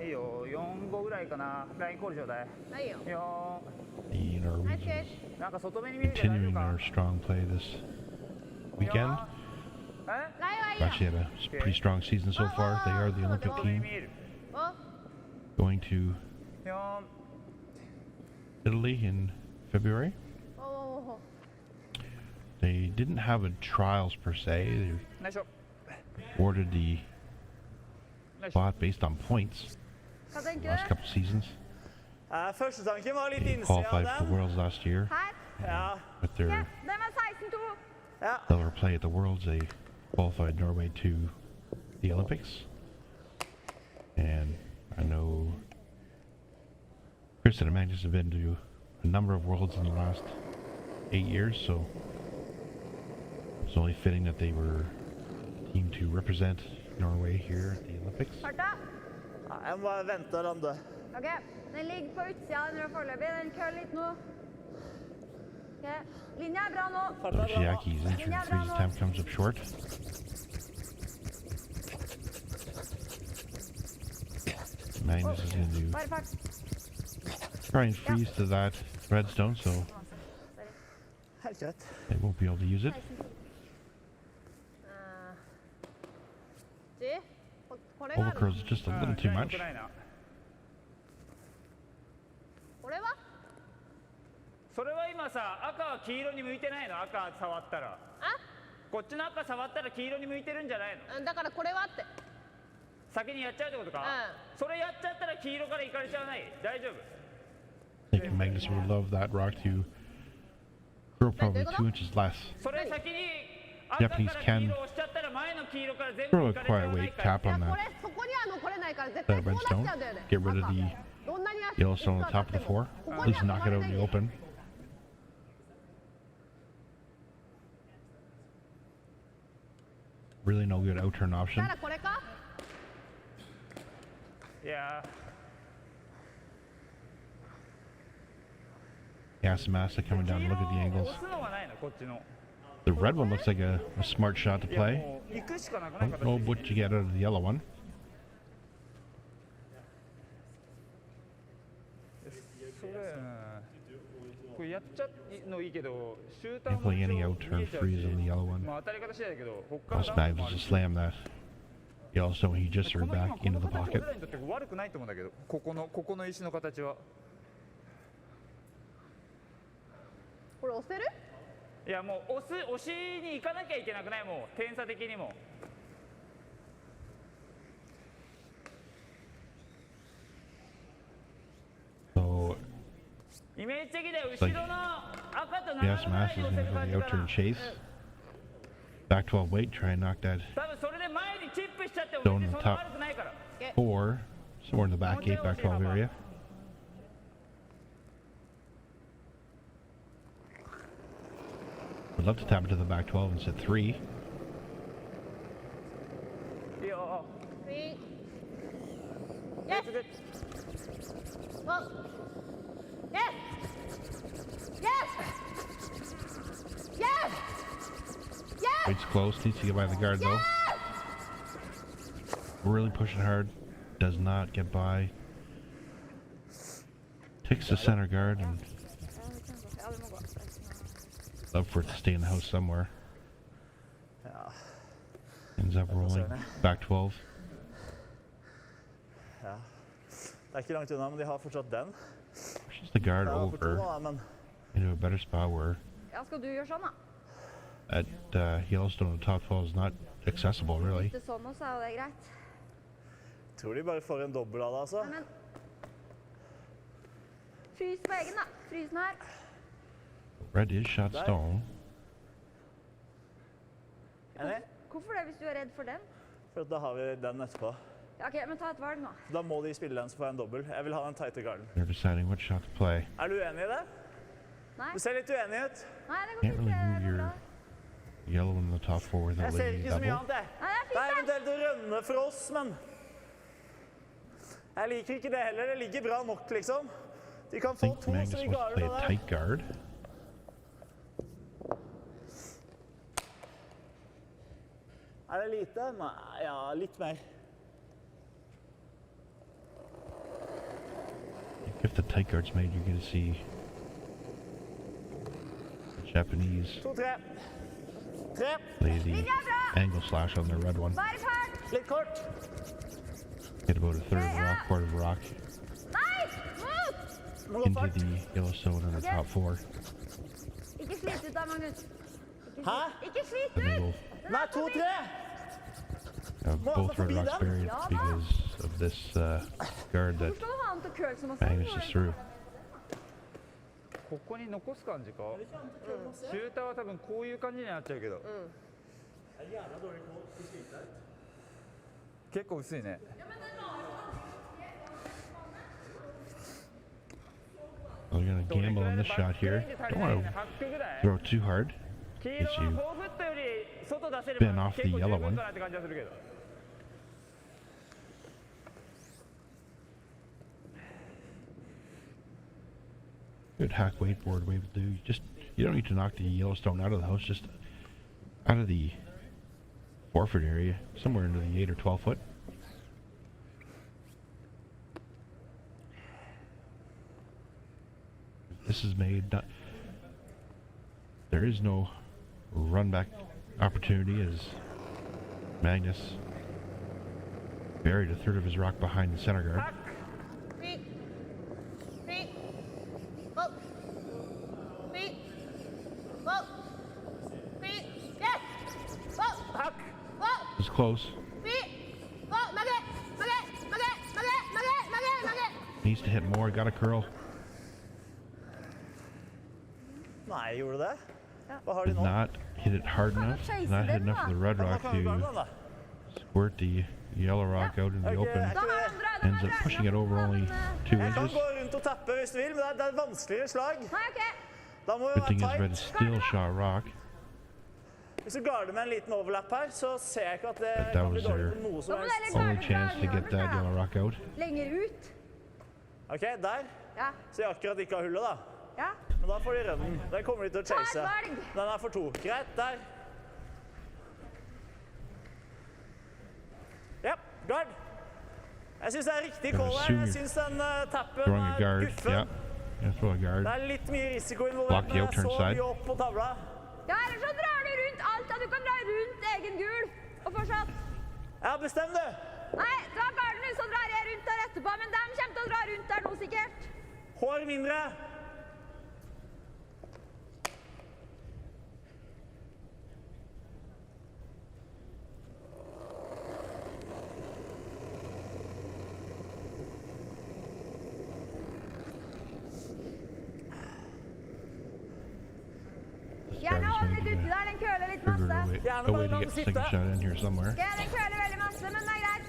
いいよ、4-5ぐらいかな。ラインコールちょうだい。はいよ。よ The Norwegians ーなんか外目に見るじゃない continuing か their。strong play this weekend. え？ラインはいい They've よ。 actually had a pretty strong season so far. They are the Olympic 外目に team 見える。お going to よ Italy in February. おお They didn't have a trials per se. They ー、ナイスショッ awarded the ナイスショッ spot based on points ー。tenker the last du? couple seasons. Første tanken var litt They innsida qualified av for the den. Worlds last year. Her. Ja, With their Den var 16-2. ja. stellar play at the Worlds, they qualified Norway to the Olympics. And I know Kristin and Magnus have been to a number of Worlds in the last 8 years, so it's only fitting that they were the team to represent Norway here at the Olympics. Farta. Ja, jeg må bare vente og lande. Ok, den ligger på utsida av den foreløpig. Den køller litt nå. Ok, linja er bra nå. Farten So er bra nå. Chiaki's entry freeze attempt comes up short. Magnus is going to do Bare fart. try and freeze to that redstone, so Helt greit. They won't be able to use it. でこれがある Overcurls is just a little too よ much. くないな。これはそれは今さ、赤は黄色に向いてないの。赤触ったら。こっちの赤触ったら黄色に向いてるんじゃないの。だからこれはって先にやっちゃうってことか。それやっちゃったら黄色から行かれちゃわない。大丈夫。 I think Magnus would love that rock to curl probably 2 inches less. それ先に赤から黄色を押しちゃったら前の黄色から全部 Throw 行 a かれちゃわ quiet ない weight か tap いや on こ that, れそこには残れないから絶対 that こうなっ redstone. ちゃうんだよね Get rid of 赤 the どんなに Yellowstone on the top of the 4. ここ At に least は knock it out in 止まれない the open. Really no good out turn だ option. からこれか いや Yasumasa coming down, look at the ー、 angles. 押すのがないのこっちの。 The red one looks like a smart shot to いや play. もう行くしかなくない Don't know 形。 what you get out of the yellow one. それ、これやっちゃうのいいけど、シューター Can't も play 一 any 応 out 見え turn ちゃうし freeze on the yellow one. まあ当たり方次第だけど、こっから Also, ダウン Magnus もある just し。 slammed that Yellowstone. He just こ threw の back 今こ into の the 形 pocket. 俺らにとって悪くないと思うんだけど、ここの石の形は。これ押せるいやもう押しに行かなきゃいけなくない。もう点差的にも。 So イメージ的では後ろの赤と長 Yasumasa 野 is に going 乗 to せ go る for 感 the じか out な。 turn chase. Back 12 weight, try and knock that 多分それで前にチップしちゃっても Stone 別に on そんな top 悪くないから。 4, somewhere in the back 8, back 12 area. Would love to tap into the back 12 and set 3. いいよ。ウィンレッツグッおイエスイエスイエス Weight's close, needs to get by the guard though. Really pushing hard, does not get by. Takes the center guard and love for it to stay in the house somewhere. Ja. Ends up rolling back 12. Ja. Det er ikke langt unna, men de har fortsatt den. Pushes the guard Det er for to, over da, men into a better spot where Ja, skal du gjøre sånn da? that Yellowstone on the top 12 is not accessible really. Til sånn også er det greit. tror de bare får en dobbel av det, altså. Men frys på egen da. Frys den her. Red is shot There. stone. Enig? Hvorfor det hvis du er redd for den? For da har vi den etterpå. Ja, ok, men ta et valg nå. Da må de spille den, så får jeg en dobbel. Jeg vil ha den tighte garden. They're deciding what shot to play. Er du uenig i det? Nei, Du ser litt uenig ut. nei det går Can't fint. really Det er move bra. your yellow in the top 4 without Jeg ser letting ikke you så mye double. annet, jeg. Nei, det Det er er fint det. eventuelt å rønne for oss, men jeg liker ikke det heller. Det ligger bra nok, liksom. De kan I få think to, så Magnus vi wants to klarer play det a der. tight guard. Er det lite? Nei, ja, litt mer. If the tight guard's made, you're going to see the Japanese 2, 3. 3. play the angle slash on the red one. Bare fart! Litt kort. Get about a third of a rock, quarter of a rock Nei! Mot! Må gå into fart. the Yellowstone in the top 4. Ikke slit ut da, Magnus. Hæ? Ikke slit Then they ut! will Nei, 2, 3. have both red rocks buried because of this guard that Hvor skal du ha den til køl som har Magnus is through. ここに残す感じか。シューターは多分こういう感じになっちゃうけど。結構薄いね。 I'm going to gamble on this shot here. Don't want to 8区ぐらい。 throw it too hard. 黄色は Gets you 4フットより外出せれ spin ば off the 結構十 yellow 分 one. かなって感じはするけど。 Good hack wakeboard way to do. You don't need to knock the Yellowstone out of the house, just out of the forfeit area, somewhere into the 8 or 12 foot. This is made not There is no run back opportunity as Magnus buried a third of his rock behind the center guard. フィフィゴーフィゴーフィイエスゴーハックゴー It's close. フィゴー曲げ曲げ曲げ曲げ曲げ曲げ Needs to hit more. Got a curl. Nei, gjorde du det? Hva har de Did nå? not hit it hard enough. Not hit enough of the red Ja, da rock kan vi gå to den, da. squirt the yellow rock out in the Ok, open. er ikke det? Ends up pushing it over only 2 Jeg kan inches. gå rundt og tappe hvis du vil, men det er et vanskeligere slag. Nei, ok. Da må Good vi thing være is red tight. still shot rock. Hvis du garder med en liten overlap her, så ser jeg ikke at det But that kan bli was dårlig their på noe som Da må helst. dere only chance to get that yellow rock out. lenger ut. Ok, der. Ja. Så jeg akkurat ikke har hullet, da. Ja. Men da får de rønnen. Den kommer de til å Ta et chase. valg. Den er for 2. Greit, der. Ja, guard. Jeg synes det er riktig call her. Jeg synes den tappen Throwing a er guard. guffen. Yeah. Yeah, throw a guard. Det er litt mye risiko involvert, Block the men jeg outturn så side. mye opp på tavla. Ja, ellers så drar du rundt alt, og du kan dra rundt egen gul. Og fortsatt. Ja, bestem du. Nei, dra garden ut, så drar jeg rundt der etterpå. Men de kommer til å dra rundt der nå, sikkert. Hår mindre. Gjerne hold litt uti der, den køler litt Figure masse. a way to get the second shot in here somewhere. Ja, den køler veldig masse, men det er greit.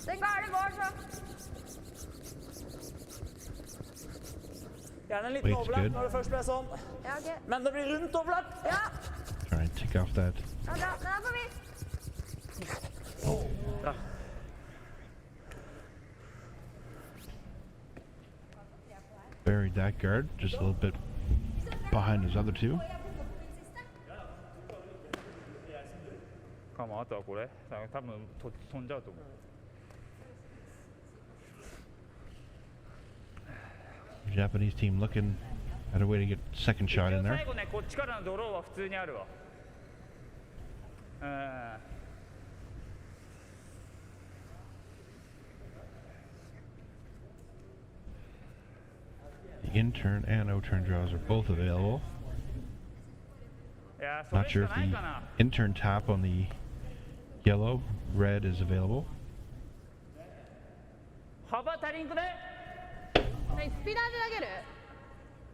Den garden går, så. Gjerne en liten Weight's overlap good. når det først ble sånn. Ja, ok. Men det blir rundt overlap. Ja, Try and tick off that. ja bra. Men da får vi. Bra. Buried that guard just a little bit behind his other two. かもあとはこれ多分飛んじゃうと思う Japanese team looking at a way to get second shot in there. 最後ねこっちからのドローは普通にあるわうん The in-turn and out-turn draws are both available. いやそれ Not し sure か if ない the かな in-turn tap on the yellow, red is available. 幅足りんくねはい、スピナーで投げる？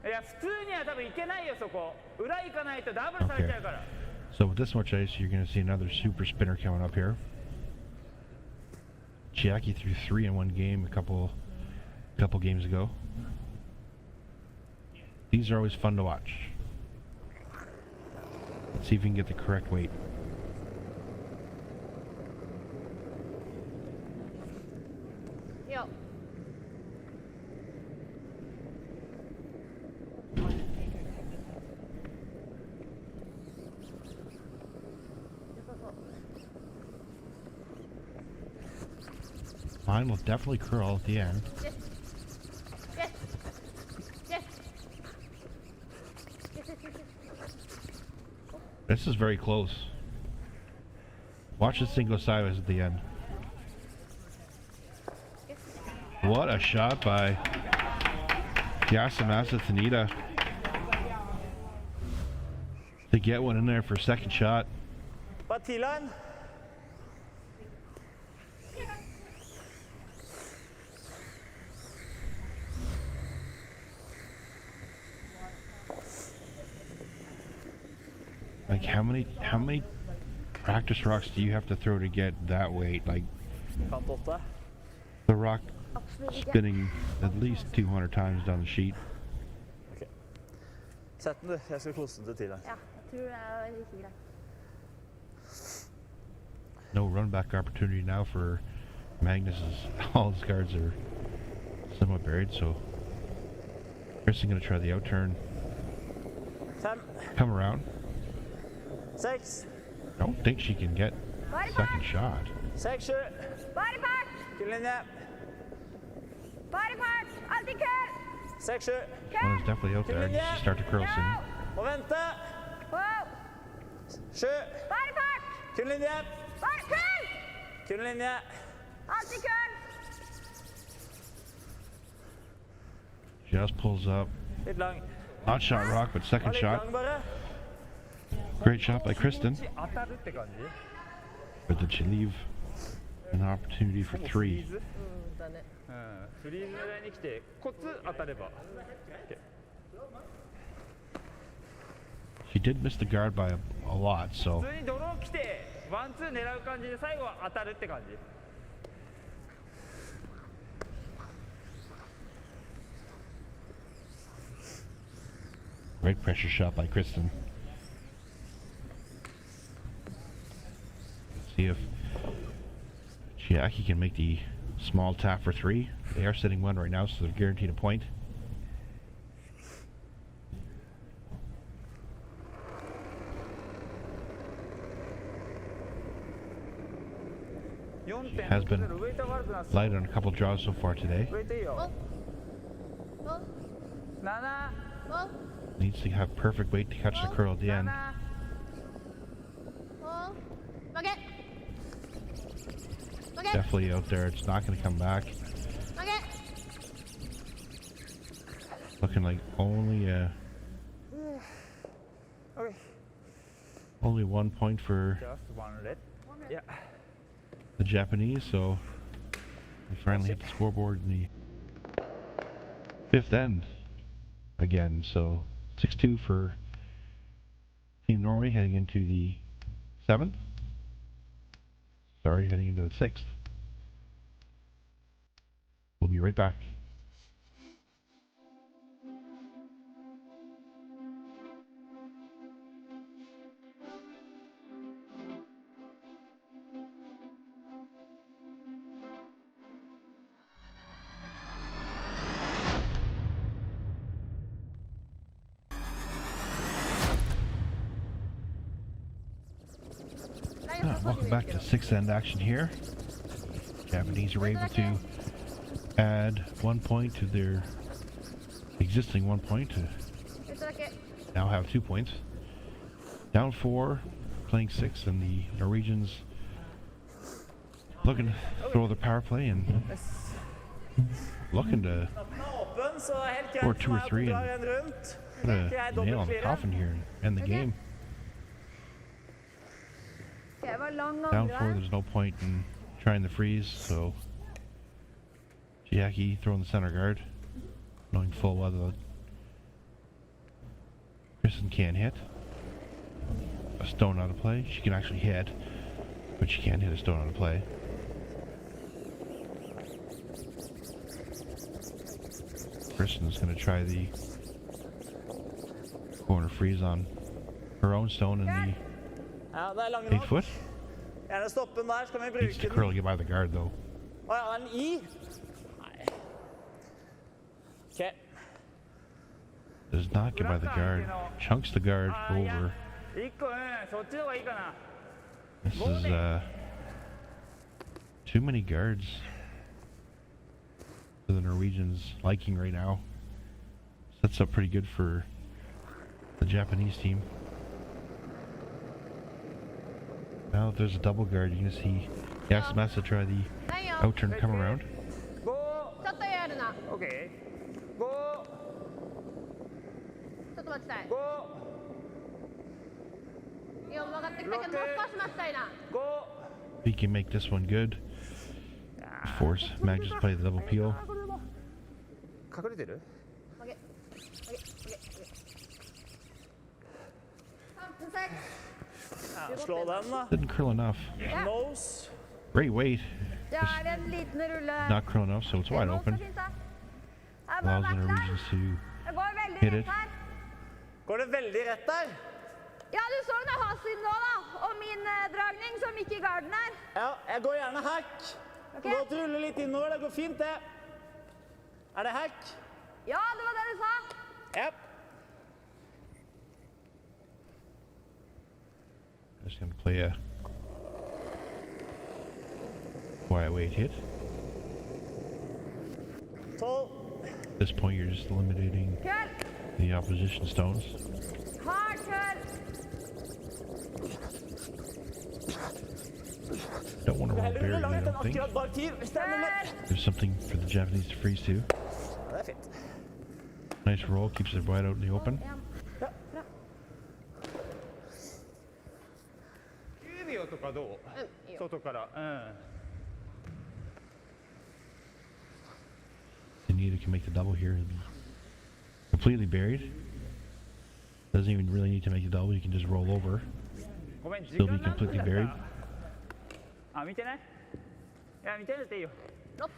いや普通には多分いけないよそこ裏行かないとダブルされちゃうから So with this much ice, you're going to see another super spinner coming up here. Chiaki threw 3 in one game a couple games ago. These are always fun to watch. Let's see if we can get the correct weight. Yo. Mine will definitely curl at the end. Yes. Yes. Yes. Yes, yes, yes, yes. This is very close. Watch this thing go sideways at the end. What a shot by Yasumasa Tanida to get one in there for a second shot. På T-line. Like how many practice rocks do you have to throw to get that weight? Like Kant 8. the rock Absolutt ikke. spinning at least 200 times down the sheet. Ok. Sett den du. Jeg skal klose den til T-line. Ja, jeg tror det er like greit. No run back opportunity now for Magnus's. All his guards are somewhat buried, so Kristin gonna try the out turn. 5, Come around. 6, Don't think she can get Body second part! shot. 6, 7. Body part! Til linje. Body part! Alltid køl! 6, 7. One is definitely out there. Needs to start to curl soon. Må vente. Wow. 7. Bare fart. Kun linje. Bare køl. Kun linje. Alltid køl. Just pulls up. Litt lang. Not shot rock, but second Litt shot. lang bare. Great shot by Kristin. 当たるって感じ But did she leave an opportunity for 3? だね。フリーズ狙いに来てコツ当たれば She did miss the guard by a lot, 普 so 通にドロー来てワンツー狙う感じで最後は当たるって感じ great pressure shot by Kristin. See if Chiaki can make the small tap for 3. They are sitting 1 right now, so they're guaranteed a point. Has been light on a couple draws so far today. ウェイトいいよお。 7 お。 Needs to have perfect weight to catch the curl at the end. 7 お。曲げ。曲げ。 Definitely out there. It's not going to come back. 曲げ。 Looking like OK only 1 point for just one red yeah the Japanese, so we finally hit the scoreboard in the 5th end again. So 6-2 for Team Norway heading into the 7th. Sorry, heading into the 6th. We'll be right back. Welcome back to 6th end action here. Japanese are able to add 1 point to their existing 1 point to ちょっとだけ。 now have 2 points. Down 4, playing 6, and the Norwegians looking to throw the power play and looking to Åpen, så helt Or greit 2 or for 3 meg å and- dra en rundt. put a Greit, nail on the dobbelt coffin here and end the game. Jeg var lang Down 4, andre. there's no point in trying the freeze, so Chiaki throwing the center guard, knowing full well that Kristin can't hit. A stone out of play. She can actually hit, but she can't hit a stone out of play. Kristin is going to try the corner freeze on her own stone in the Ja, det er lange 8 nok. foot. Gjerne stoppe den der, så kan vi Needs bruke to curl den. to get by the guard though. Å ja, er den i? Nei. OK. Does not get by the guard. Chunks the guard over. 1個そっちの方がいいかな This is too many guards for the Norwegians' liking right now. Sets up pretty good for the Japanese team. Now if there's a double guard, you can see Yasumasa try the ないよ。 out turn come around. 5ちょっとやるな。 OK 5ちょっと待ちたい。 5いや、曲がってきたけど、もう少し待ちたいな。 5 If he can make this one good, force Magnus to play the double peel. 隠れてる曲げ。曲げ。曲げ。3分セット。 Ja, slå den, da. Didn't curl enough. Nose. Great weight. じゃあ、あれen liten rulle. Not curl enough, so it's wide Det går open. så fint, da. Jeg bare Allows the vært Norwegians to Det går veldig hit rett it. her. Går det veldig rett der? Ja, du så det hans siden nå, da. Og min dragning som gikk i garden her. Ja, jeg går gjerne hack. Ok. Godt rulle litt innover, det går fint det. Er det hack? Ja, det var det du sa. Yep. Just gonna play a quiet weight hit. 12. At this point, you're just eliminating Kjør. the opposition stones. Hard turn. Don't want to roll Heller barrier, langt I enn don't think. akkurat bak TIR, hvis det er nummer. There's something for the Japanese to freeze to. Ja, det er fint. Nice roll, keeps it wide out in the open. Ja. Ja. Bra. 9秒とかどう？いいよ。外から。Tanida can make the double here and be completely buried. Doesn't even really need to make the double, you can just roll over. ごめん、時 Still 間 be 何分 completely だった buried. あ、見てない？いや、見てなくていいよ。 6分。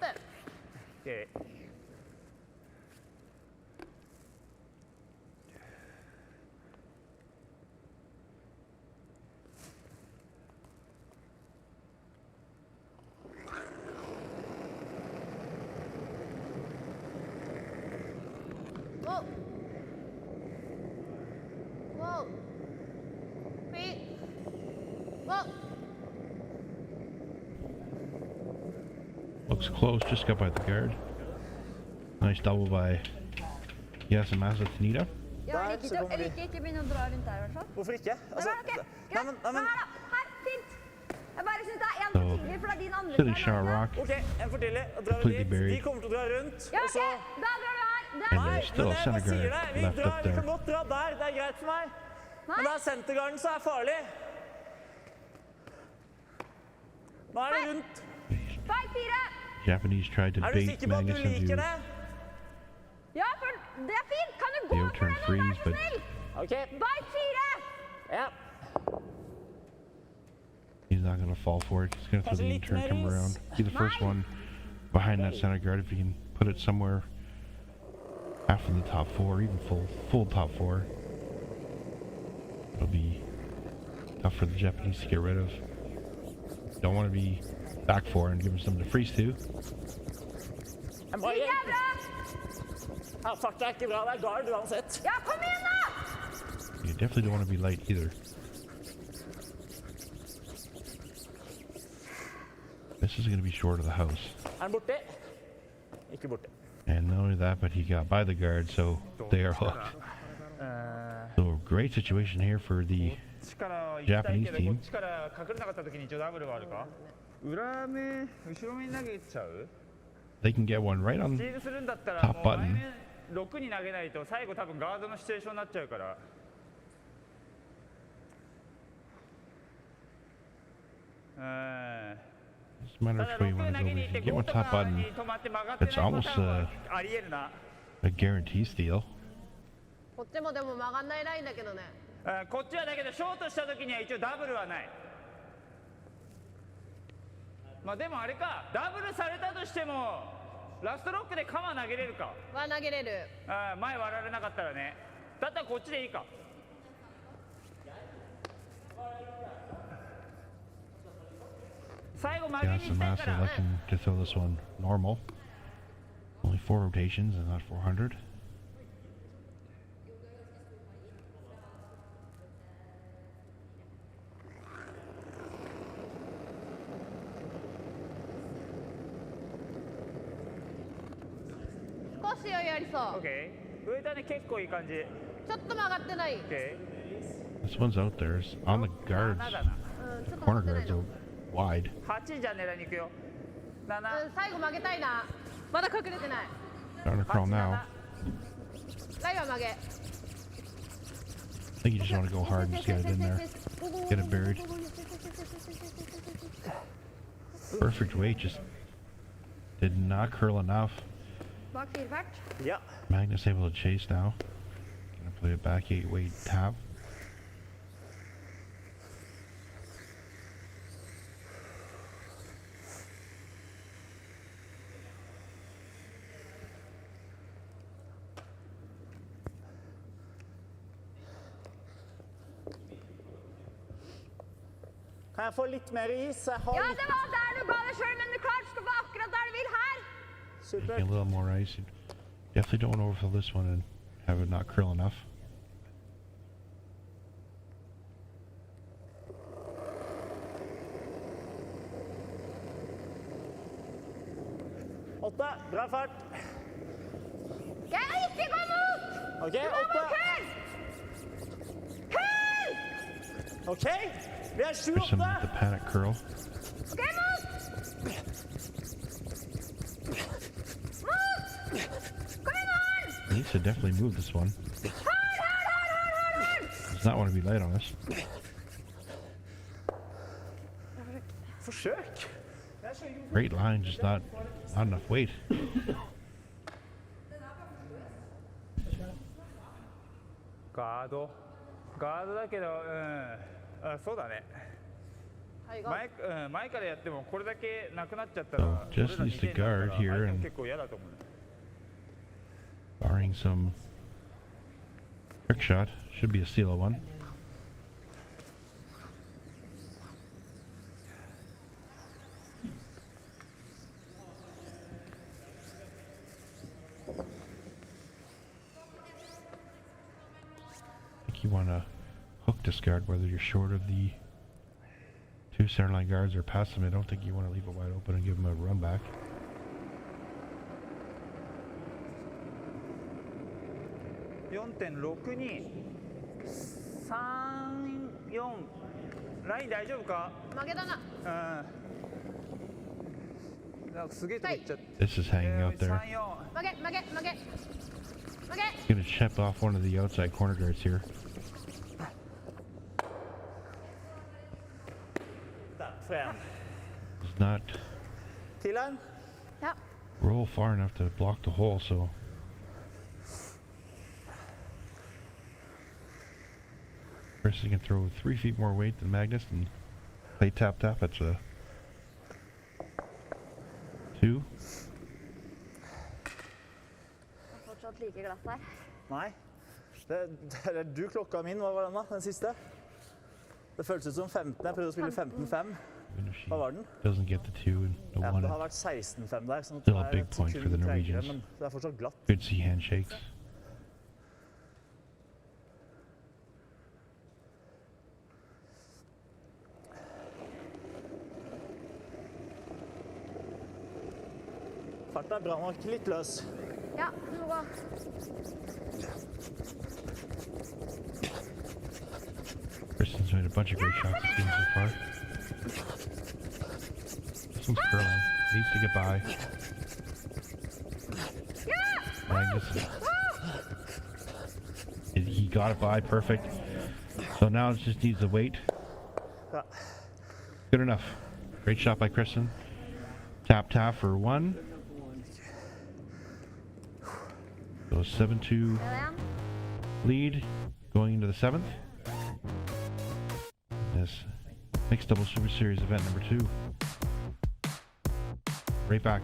OK。Whoa. Whoa. Feet. Whoa. Looks close, just got by the guard. Nice double by Yasumasa Tanida. Ja, Der, ikke, så kommer vi. ikke begynne å dra rundt der, i hvert fall. Hvorfor ikke? Altså, Nei, men, ok. nei, men, nei, men, Her, da. Her, fint. Jeg bare synes det er en So, for tidlig, for det er din andre. Silly som er Shot langt. Rock, ok, en for tidlig. Da drar vi Completely dit. buried. Vi kommer til å dra rundt, Ja, og ok. så... Da drar vi her. Der. and Nei, there's still men a jeg center bare sier guard det. Vi left drar, up vi kan there. godt dra der, det er greit for meg. Nei. Men det er sentergarden som er farlig. Nå er det rundt. Fight 4. Japanese tried to Er du bait sikker på at du Magnus liker into det? Ja, for det er fint. Kan du gå the for O-turn det nå, freeze, vær så but snill? Ok, Fight 4. ja. he's not going to fall for it. He's going to throw the Kanskje litt U-turn, mer come is. around. Be the first one behind that center guard if you can put it somewhere after the top four, even full top four. It'll be tough for the Japanese to get rid of. Don't want to be back four and give them something to freeze to. Jeg må Det er hjelpe. bra. Ja, fuck, det er ikke bra. Det er guard uansett. Ja, kom igjen da. You definitely don't want to be light either. This is going to be short of the house. Er han borte? Ikke borte. And not only that, but he got by the guard, so they are hooked. So great situation here for the こっちから行きたい Japanese けど、 team. こっちから隠れなかった時に一応ダブルはあるか？裏目、後ろ目に投げちゃう？ They can get one right ス on チールするんだったら top もう button. 前目6に投げないと最後多分ガードのシチュエーションになっちゃうから。It's a matter た of だ which way you 6 want 投 to げ go. に If 行って you get 5 one と top か button, に止まって曲がってない it's パタ almost ーンはありえるな。 a guarantee steal. こっちもでも曲がんないラインだけどね。こっちはだけどショートした時には一応ダブルはない。まあでもあれか、ダブルされたとしてもラストロックでカマ投げれるか。は投げれる。前割られなかったらね。だったらこっちでいいか。最後曲げに行きたいか Yasumasa ら。 looking to throw this one normal. Only 4 rotations and not 400. OK。上田ね結構いい感じ。ちょっと曲がってない。 OK。 This one's out there. It's on the guards. 7だな。うん、ちょっと曲 Corner がってない guards の。 are wide. 8じゃ狙いに行くよ。7。最後曲げたいな。まだ隠れてない。 Starting to crawl now. ラインは曲げ。 I think you just want to go hard and just get it in there. Get it buried. Perfect weight, just did not curl enough. バックバック。 Ja. Magnus able to chase now. Gonna play it back 8 weight tap. Kan jeg få litt mer is? Jeg har Ja, litt... det var der du ga deg sjøl, men det er klart du skal få akkurat der du vil her. A Super. little more ice. You definitely don't want to overfill this one and have it not curl enough. Åtte, bra fart. Jeg ikke gå mot! OK, oppe. OK, vi er 7-8. Kristen with the panic curl. Okay, move! Move! Come on! He needs to definitely move this one. Does not want to be light on us. Forsøk. Great line, just not enough weight.ガードだけど、あ、そうだね。前からやってもこれだけなくなっちゃったら、 So just needs to guard here and 結構嫌だと思う。 barring some trick shot, should be a steal of one. I think you want to hook discard whether you're short of the two centerline guards or past them. I don't think you want to leave it wide open and give them a run back. 4.62、34ライン大丈夫か？負けだな。なんかすげえとこ行っちゃって。 This is hanging out there. 負け。 Gonna chip off one of the outside corner guards here. Does not Ja. roll far enough to block the hole, so Kristin can throw 3 feet more weight than Magnus and play tap. It's a 2. Fortsatt like glatt der. Nei. Du klokka min, hva var den da? Den siste? Det føltes ut som 15. Jeg prøvde å spille 15-5. Even if she Hva var den? doesn't get the 2 and the Ja, 1. det har vært 16-5 der, sånn at Still det a er big et point for the sekund tregere, Norwegians. men det er fortsatt glatt. Good see handshakes. Farten er bra nok, litt løs. Ja, det må gå. Kristin's made a bunch of great shots this game so far. This one's curling. Needs to get by. Magnus. He got it by, perfect. So now it just needs the weight. Good enough. Great shot by Kristin. Tap for 1. So 7-2 lead going into the 7th. This mixed double super series event number 2. Right back.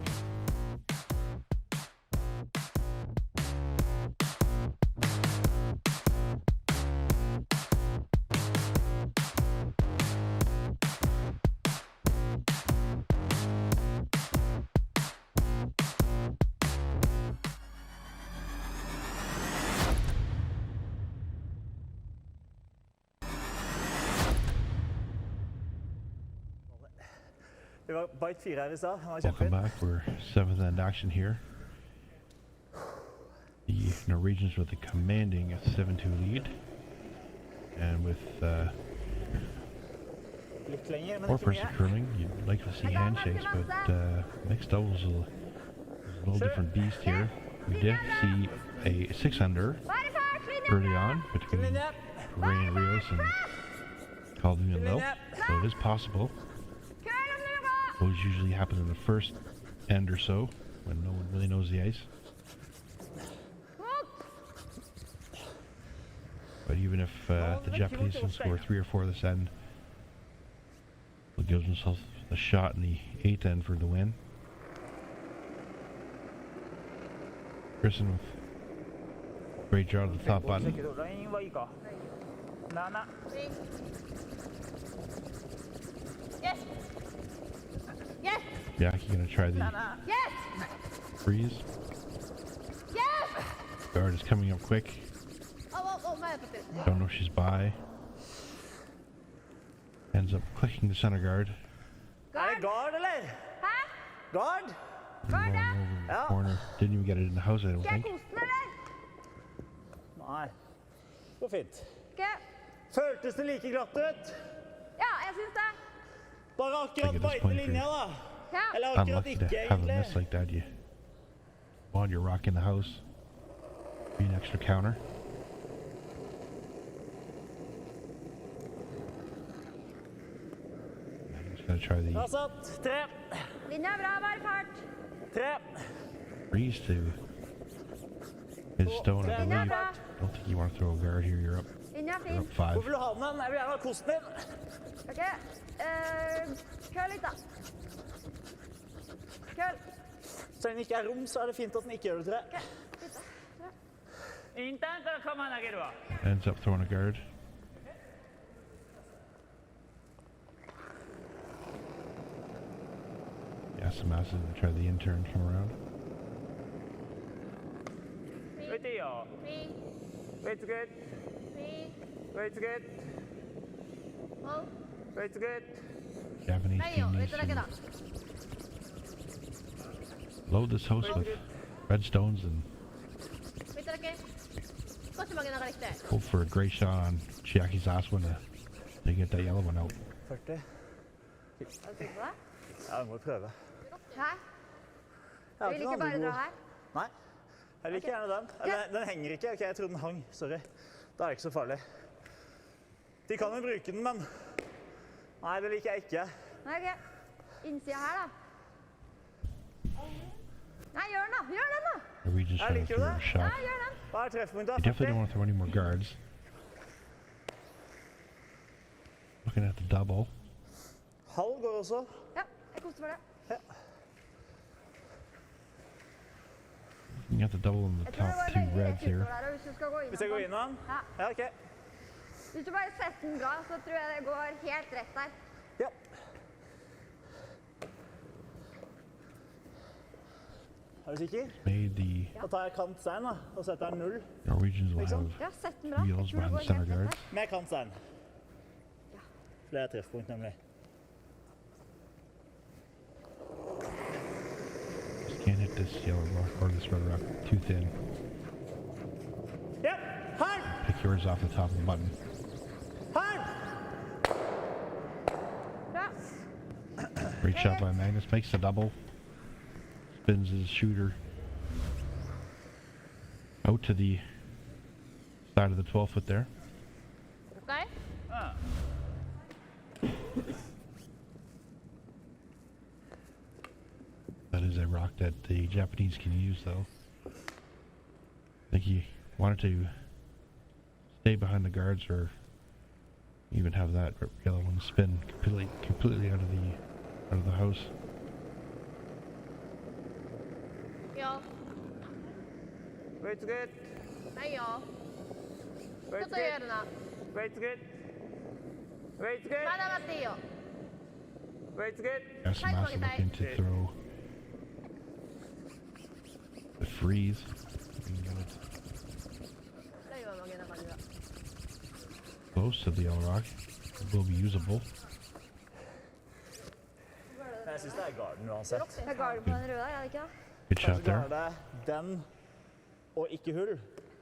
Det var bite 4 her I stad. Han var Welcome kjempefin. back. We're 7th end action here. The Norwegians with a commanding 7-2 lead. And with Litt lenger, men 4 ikke person mye. curling, you'd like to see handshakes, but mixed doubles is a little different beast here. We did see a 6-under early on between Ray and Rios and Calvin and Lowe, so it is possible. Those usually happen in the first end or so, when no one really knows the ice. But even if the Japanese can score 3 or 4 this end, will give themselves a shot in the 8th end for the win. Kristin with great job at the top button. ラインはいいか。7。 Yes. Yes. Chiaki gonna try the Yes. freeze. Yes. Guard is coming up quick. Oh,前取ってる。 Don't know if she's by. Ends up clicking the center guard. Er det guard, eller? Hæ? Guard? Guard, ja. Over in the corner. Didn't even get it in the house, I don't Skal jeg think. kose den, eller? Nei. Det går fint. Ok. Føltes det like glatt ut? Ja, jeg synes det. Bare akkurat Take it as beite point linja, for- da. Ja. Eller akkurat Unlucky to ikke, have a egentlig. miss like that. You're rocking the house. Be an extra counter. I'm just gonna try Bra the satt. 3. Linja er bra, bare fart. 3. freeze to his stone, I Linja er believe. bra. Don't think you want to throw a guard here. You're Linja er up fin. 5. Hvor vil du ha den? Jeg vil gjerne ha kosten din. Ok. Kjør litt, da. Kjør. Så lenge det ikke er rom, så er det fint at den ikke gjør det, tror jeg. Ok. Litt, da. インターンから鎌投げるわ Ends up throwing a guard. Yasumasa gonna try the intern come around. 浮いていいよ Three, Weight's good three, Weight's good hold. Weight's good Japanese ないよ、 team ウェイ needs トだけだ。 to load this house with red stones and ウェイトだけ。少し曲げながら来て。 hope for a great shot on Chiaki's last one to get that yellow one out. 40. Er du sikker på det? Ja, jeg må prøve. Hæ? Jeg har Du vil noen ikke bare andre dra gode. her? Nei. Jeg liker gjerne den. Eller, den henger ikke. Ok, jeg trodde den hang. Sorry. Da er det ikke så farlig. De kan jo bruke den, men... Nei, det liker jeg ikke. Nei, ok. Innsida her, da. Nei, gjør den da! Gjør den da! Norwegian's I trying like to throw that. a shot. Ja, gjør den! Hva er treffpunktet? You definitely 40? don't want to throw any more guards. Looking at the double. Halv går også. Ja, jeg koster for det. You got the double in the Jeg tror det top var two veldig reds rett here. utfor der, og hvis du skal gå inn Hvis jeg går inn den? Ja. Ja, ok. Hvis du bare setter den bra, så tror jeg det går helt rett der. Ja. Er du sikker? Made the Da tar jeg kantstein da, og setter den 0 Norwegians will Liksom. have Ja, sett den bra. Jeg wheels tror det behind går the center helt rett guards. der. med kantstein. Flere treffpunkt nemlig. Just can't hit this yellow rock or this red rock too thin. Ja, her! Pick yours off the top of the button. Her! Bra. Great shot by Magnus. Makes the double. Spins his shooter out to the side of the 12 foot there. Ok? That is a rock that the Japanese can use, though. I think he wanted to stay behind the guards, or even have that yellow one spin completely out of the house. Ja. Weight's good Nei, ja. Weight's Slutt å gjøre good den da. Weight's good Weight's Nei, good det var Theo. Weight's good Yasumasa looking to throw the freeze. Det gjør mange denne gangen. Close to the yellow rock. It will be usable. Jeg synes det er garden uansett. Det er garden på den røde der, er det ikke det? Good shot Kanskje there. klarer det den og ikke hull.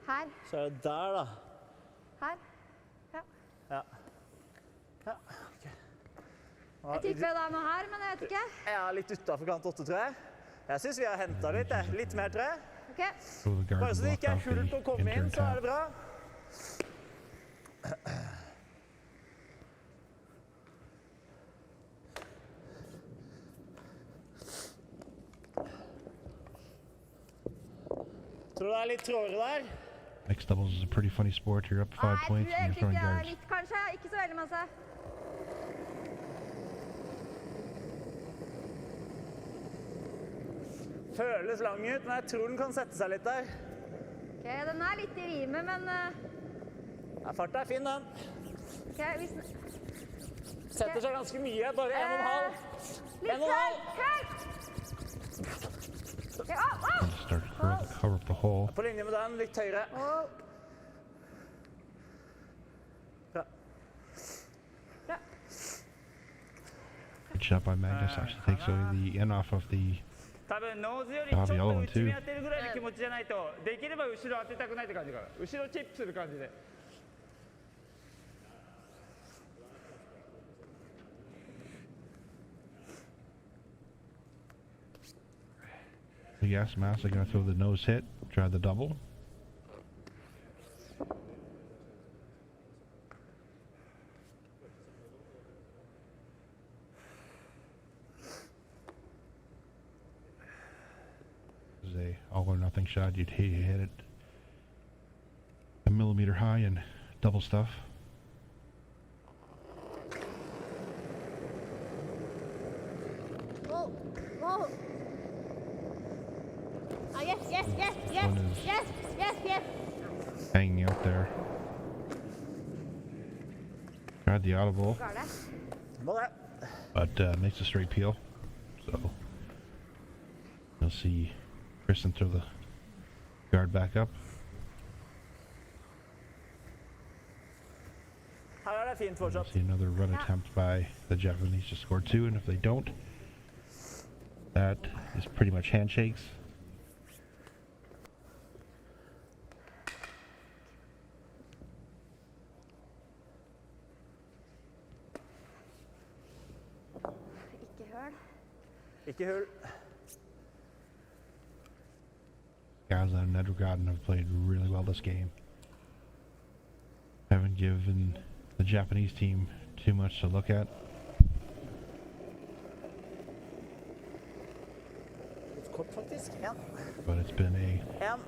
Her. Så er det der da. Her. Ja. Ja. Ja, ok. Jeg tipper det er noe her, men jeg vet ikke. Jeg er litt utenfor kant 8, tror jeg. Jeg synes vi har hentet litt, jeg. Litt mer, tror jeg. Ok. Throw the guard Bare så det block ikke er off hull på å the komme inn, intern så er det top. bra. Tror du det er litt trådere der? Mixed doubles is a pretty funny sport. You're up 5 Nei, jeg tror points and you're egentlig throwing ikke det er guards. litt, kanskje. Ikke så veldig masse. Føles lang ut, men jeg tror den kan sette seg litt der. Ok, den er litt i rime, men... Ja, farten er fin, den. Ok, hvis den... Setter seg ganske mye, bare 1,5. Litt 1,5. her! Her! Ok, au, au! And start to cover up the hole. På linje med den, litt høyere. Au. Bra. Bra. Good shot by Magnus. Actually takes away the end off of the 多分ノーズよりちょっと内に当てるぐらいの気持ちじゃないと、できれば後ろ当てたくないって感じかな。後ろチップする感じで。Yasumasa gonna throw the nose hit, try the double. This is a all or nothing shot. You'd hate to hit it a millimeter high and double stuff. Whoa, whoa. Oh, yes, yes, yes, yes, One is yes, yes, yes. hanging out there. Tried the audible, Got it. Må det. but makes a straight peel. So you'll see Kristin throw the guard back up. Her det fint You'll fortsatt. see another run attempt by the Japanese to score 2, and if they don't, that is pretty much handshakes. Ikke høl. Ikke hull. Skaslien and Nedregotten have played really well this game. Haven't given the Japanese team too much to look at. Litt kort faktisk. En. But it's been a En.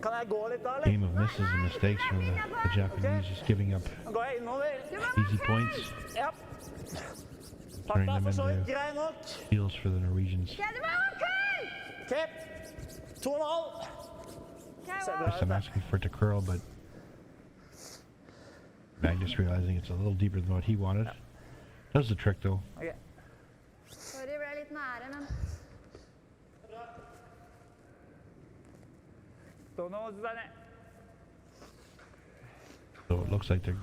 Kan jeg gå litt da, game eller? of misses and mistakes from the Japanese, just giving up Nå går jeg innover. easy points, Ja. turning Farta them for så vidt into grei nok. steals for the Norwegians. Get him out, Kyle! Ok. 2,5. Ser bra Just ut I'm det. asking for it to curl, but Magnus realizing it's a little deeper than what he wanted. Does the trick though. Ok. Sorry, ble litt nære, men... とノーズだね。 So it looks like the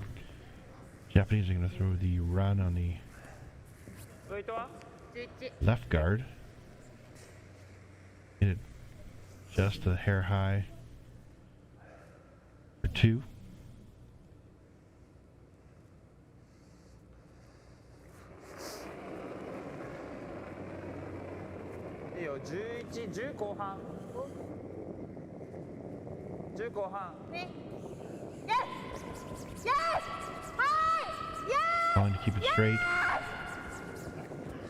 Japanese are going to throw the run on the ウェイトは 11. left guard. Hit it just a hair high for 2.いいよ、11、10後半。10後半。 Me. Yes! Yes! Hi! Yes! Trying to keep it straight.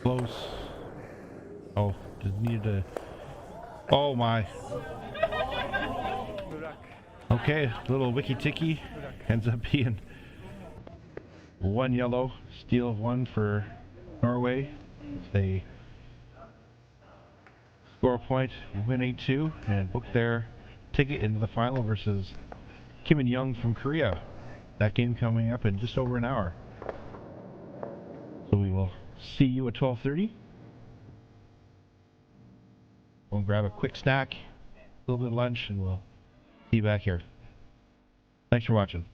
Close. Oh, just needed to. Oh my. ブラック。 Okay, little wiki ticky ends up being 1 yellow, steal of 1 for Norway. They score a point, win 8-2, and book their ticket into the final versus Kim and Young from Korea. That game coming up in just over an hour. So we will see you at 12:30. We'll grab a quick snack, a little bit of lunch, and we'll see you back here. Thanks for watching.